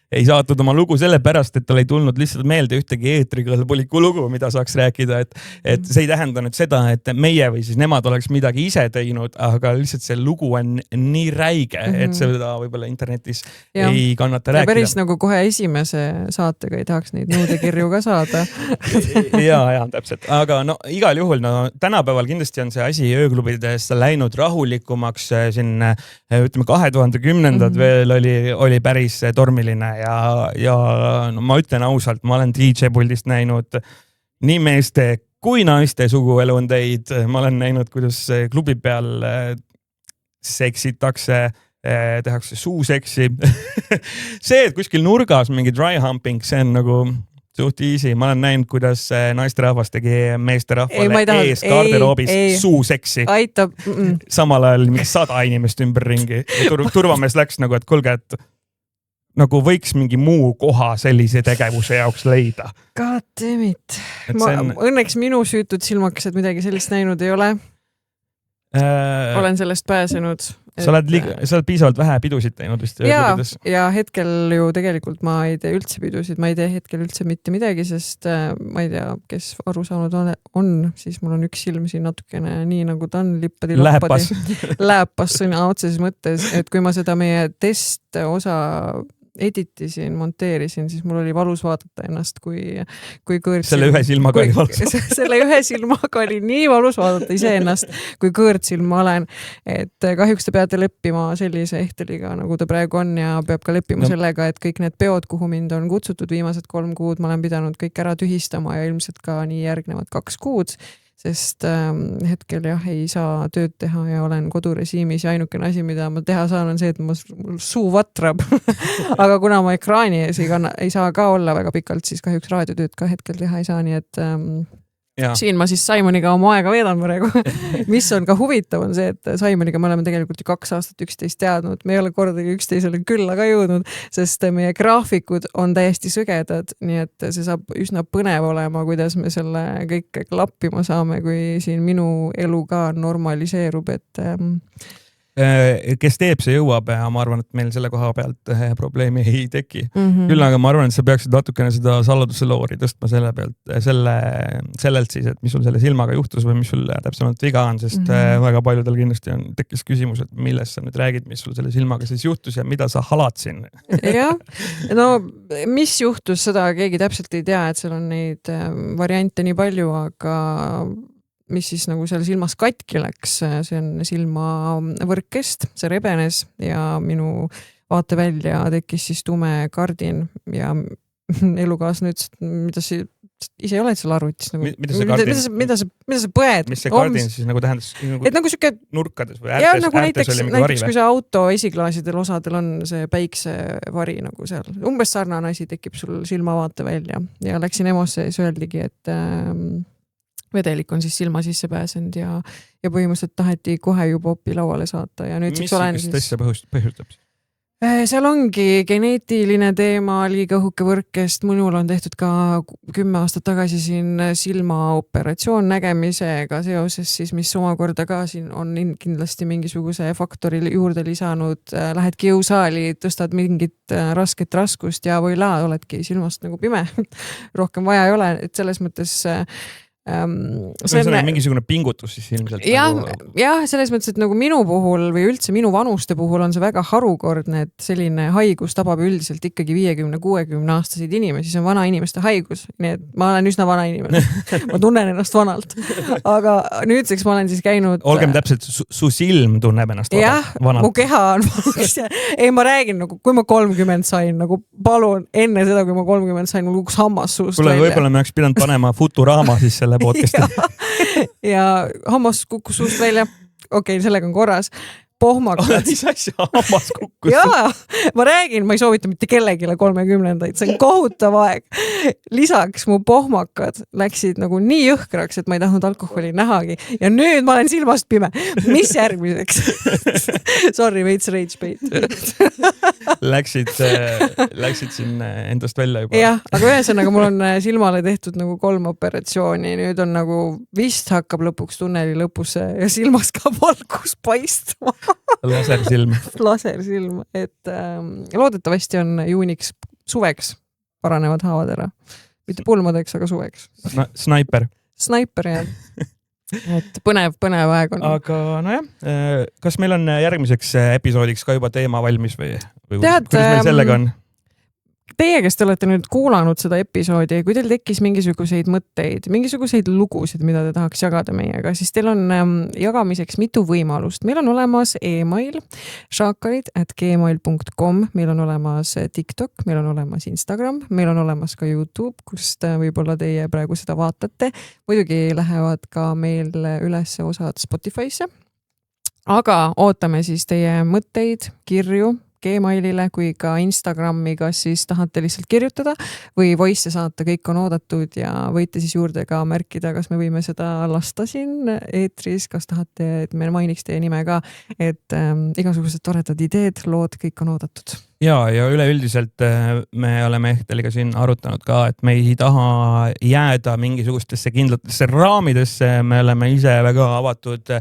ei saatnud oma lugu sellepärast, et tal ei tulnud lihtsalt meelde ühtegi eetrikõlbulikku lugu, mida saaks rääkida, et see ei tähenda nüüd seda, et meie või siis nemad oleks midagi ise teinud, aga lihtsalt see lugu on nii räige, et seda võib-olla internetis ei kannata rääkida. Päris nagu kohe esimese saatega ei tahaks neid nõudekirju ka saada. ja, täpselt. Aga no igal juhul, no tänapäeval kindlasti on see asi ööklubides läinud rahulikumaks. Siin ütleme 2010-ndad veel oli päris tormiline ja no ma ütlen ausalt, ma olen DJ-puldist näinud nii meeste kui naiste suguelundeid. Ma olen näinud, kuidas klubi peal seksitakse, tehakse suuseksi. See, et kuskil nurgas mingi dry humping, see on nagu suht easy. Ma olen näinud, kuidas naisterahvas tegi meesterahvale ees garderoobis suuseksi. Aitab. Samal ajal 100 inimest ümber ringi. Turvamees läks nagu, et kuulge, et nagu võiks mingi muu koha sellise tegevuse jaoks leida. God damn it. Õnneks minu süütud silmakesed midagi sellist näinud ei ole. Olen sellest pääsenud. Sa oled piisavalt vähe pidusid teinud vist. Ja hetkel ju tegelikult ma ei tee üldse pidusid. Ma ei tee hetkel üldse mitte midagi, sest ma ei tea, kes aru saanud on, siis mul on üks silm siin natukene nii nagu ta on lippadi. Lääpas sõna otseses mõttes, et kui ma seda meie test osa editisin, monteerisin, siis mul oli valus vaadata ennast, kui kõõrtsilm. Selle ühe silmaga oli valus. Selle ühe silmaga oli nii valus vaadata ise ennast, kui kõõrtsilm ma olen. Et kahjuks te peate leppima sellise ehteliga, nagu ta praegu on ja peab ka leppima sellega, et kõik need peod, kuhu mind on kutsutud viimased 3 kuud, ma olen pidanud kõik ära tühistama ja ilmselt ka nii järgnevad 2 kuud. Sest hetkel ei saa tööd teha ja olen kodurežiimis ja ainukene asi, mida ma teha saan, on see, et mul suu vatrab. Aga kuna ma ekraani ees ei saa ka olla väga pikalt, siis kahjuks raadiotööd ka hetkel teha ei saa, nii et siin ma siis Simoniga oma aega veedan praegu. Mis on ka huvitav on see, et Simoniga me oleme tegelikult ju 2 aastat üksteist teadnud. Me ei ole kordagi üksteisele külla ka jõudnud, sest meie graafikud on täiesti sõgedad, nii et see saab üsna põnev olema, kuidas me selle kõik klappima saame, kui siin minu elu ka normaliseerub, et kes teeb, see jõuab ja ma arvan, et meil selle koha pealt probleemi ei teki. Küll aga ma arvan, et sa peaksid natukene seda saladuse loori tõstma selle pealt, sellelt siis, et mis sul selle silmaga juhtus või mis sul täpsemalt viga on, sest väga paljudel kindlasti tekkis küsimus, et millest sa nüüd räägid, mis sul selle silmaga siis juhtus ja mida sa halad siin. Jah, no mis juhtus, seda keegi täpselt ei tea, et seal on neid variante nii palju, aga mis siis nagu seal silmas katki läks, see on silmavõrkest, see rebenes ja minu vaatevälja tekkis siis tume kardin ja elukaaslane ütles, mida see ise oled seal arvutis nagu. Mida sa põed? Mis see kardin siis nagu tähendas? Et nagu siuke nurkades või äärtes nagu oli mingi vari? Näiteks kui see auto esiklaasidel osadel on see päiksevari nagu seal. Umbes sarnane asi tekib sul silmavaatevälja ja läksin EMO-sse ja siis öeldigi, et vedelik on siis silma sisse pääsenud ja põhimõtteliselt taheti kohe juba opi lauale saata ja nüüd mis asja põhjustab? Seal ongi geneetiline teema, liiga õhuke võrkest. Minul on tehtud ka 10 aastat tagasi siin silmaoperatsioon nägemisega seoses, siis mis omakorda ka siin on kindlasti mingisuguse faktori juurde lisanud. Lähed kiusaali, tõstad mingit rasket raskust ja võila, oledki silmast nagu pime. Rohkem vaja ei ole, et selles mõttes see on mingisugune pingutus siis ilmselt. Jah, selles mõttes, et nagu minu puhul või üldse minu vanuste puhul on see väga harukordne, et selline haigus tabab üldiselt ikkagi 50-60 aastaseid inimesi, see on vana inimeste haigus, nii et ma olen üsna vana inimene. Ma tunnen ennast vanalt. Aga nüüdseks ma olen siis käinud Olgem täpselt, su silm tunneb ennast vanalt. Jah, mu keha on ei, ma räägin nagu, kui ma 30 sain, nagu palun enne seda, kui ma 30 sain, mul kukkus hammas suust välja. Võib-olla me oleks pidanud panema Futurama siis selle podcasti. ja hammas kukkus suust välja. Okei, sellega on korras. pohmakad. Mis asja, hammas kukkus? Jaa, ma räägin, ma ei soovita mitte kellegile 30-ndaid, see on kohutav aeg. Lisaks mu pohmakad läksid nagu nii jõhkraks, et ma ei tahtnud alkoholi nähagi. Ja nüüd ma olen silmast pime. Mis järgmiseks? Sorry, veits rage bait. Läksid siin endast välja juba. Jah, aga ühesõnaga mul on silmale tehtud nagu 3 operatsiooni. Nüüd on nagu vist hakkab lõpuks tunneli lõpus ja silmas ka valgus paistma. Lasersilm. Lasersilm, et loodetavasti on juuniks suveks paranevad haavad ära. Mitte pulmadeks, aga suveks. Sniper. Sniper, jah. Et põnev aeg on. Aga nojah, kas meil on järgmiseks episoodiks ka juba teema valmis või Tead, kuidas meil sellega on? Teie, kes te olete nüüd kuulanud seda episoodi, kui teil tekkis mingisuguseid mõtteid, mingisuguseid lugusid, mida te tahaks jagada meiega, siis teil on jagamiseks mitu võimalust. Meil on olemas email shakalid@gmail.com, meil on olemas TikTok, meil on olemas Instagram, meil on olemas ka YouTube, kust võib-olla teie praegu seda vaatate. Muidugi lähevad ka meil üles osad Spotify'sse. Aga ootame siis teie mõtteid, kirju, Gmailile kui ka Instagrami, kas siis tahate lihtsalt kirjutada või voice saata, kõik on oodatud ja võite siis juurde ka märkida, kas me võime seda lasta siin eetris, kas tahate, et me mainiks teie nime ka, et igasugused toredad ideed, lood, kõik on oodatud. Ja üleüldiselt me oleme Ehteliga siin arutanud ka, et me ei taha jääda mingisugustesse kindlatesse raamidesse, me oleme ise väga avatud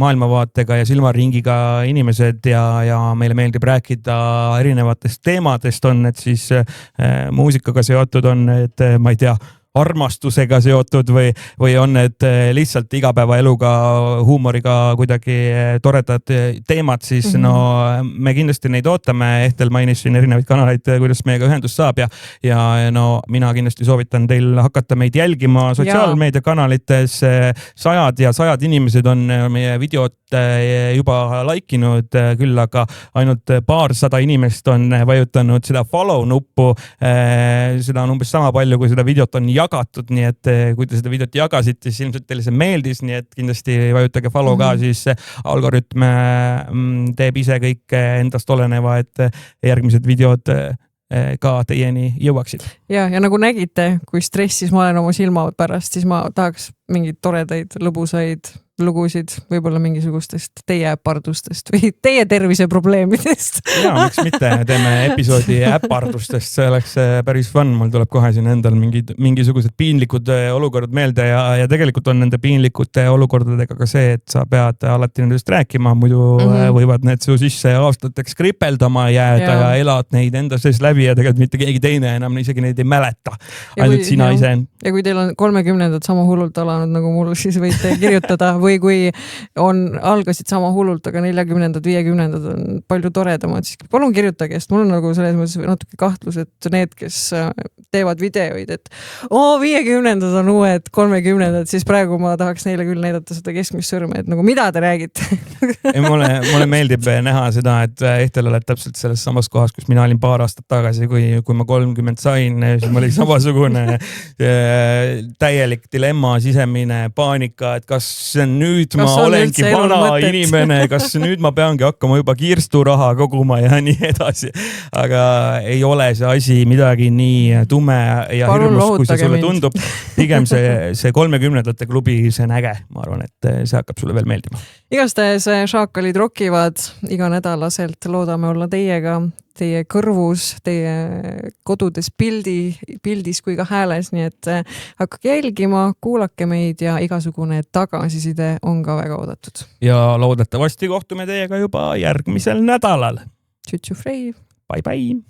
maailmavaatega ja silmaringiga inimesed ja meile meeldib rääkida erinevatest teemadest, on need siis muusikaga seotud, on need, ma ei tea, armastusega seotud või on need lihtsalt igapäevaeluga, huumoriga kuidagi toredad teemad, siis no me kindlasti neid ootame. Ehtel mainis siin erinevaid kanaleid, kuidas meiega ühendust saab ja no mina kindlasti soovitan teil hakata meid jälgima sotsiaalmeediakanalites. Sajad inimesed on meie videot juba laikinud küll, aga ainult paarsada inimest on vajutanud seda follow nuppu. Seda on umbes sama palju, kui seda videot on jagatud, nii et kui te seda videot jagasite, siis ilmselt teile see meeldis, nii et kindlasti vajutage follow ka, siis algoritm teeb ise kõik endast oleneva, et järgmised videod ka teieni jõuaksid. Ja nagu nägite, kui stressis ma olen oma silma pärast, siis ma tahaks mingeid toredaid, lõbusaid lugusid, võib-olla mingisugustest teie pardustest või teie terviseprobleemidest. Ja, miks mitte, teeme episoodi äpardustest, see oleks päris fun, mul tuleb kohe siin endal mingisugused piinlikud olukorrad meelde ja tegelikult on nende piinlikute olukordadega ka see, et sa pead alati nendest rääkima, muidu võivad need su sisse aastateks kripeldama jääda ja elad neid enda sees läbi ja tegelikult mitte keegi teine enam isegi neid ei mäleta. Ainult sina ise. Ja kui teil on 30-ndad sama hullult alanud nagu mul, siis võite kirjutada või kui algasid sama hullult, aga 40-ndad, 50-ndad on palju toredamad, siis palun kirjutage, sest mul on nagu selles mõttes natuke kahtlus, et need, kes teevad videoid, et 50-ndad on uued 30-ndad, siis praegu ma tahaks neile küll näidata seda keskmist sõrme, et nagu mida te räägite? Mulle meeldib näha seda, et Ehtel oled täpselt selles samas kohas, kus mina olin paar aastat tagasi, kui ma 30 sain, siis ma olin samasugune täielik dilemma, sisemine paanika, et kas nüüd ma olengi vana inimene, kas nüüd ma peangi hakkama juba kirsturaha koguma ja nii edasi. Aga ei ole see asi midagi nii tume ja hirmus, kui see sulle tundub. Pigem see 30-ndate klubi, see on äge. Ma arvan, et see hakkab sulle veel meeldima. Igastahes Shakalid rokivad iganädalaselt, loodame olla teiega, teie kõrvus, teie kodudes pildis kui ka hääles, nii et hakkage jälgima, kuulake meid ja igasugune tagasiside on ka väga oodatud. Ja loodetavasti kohtume teiega juba järgmisel nädalal. Tšutšu Frei! Bye bye!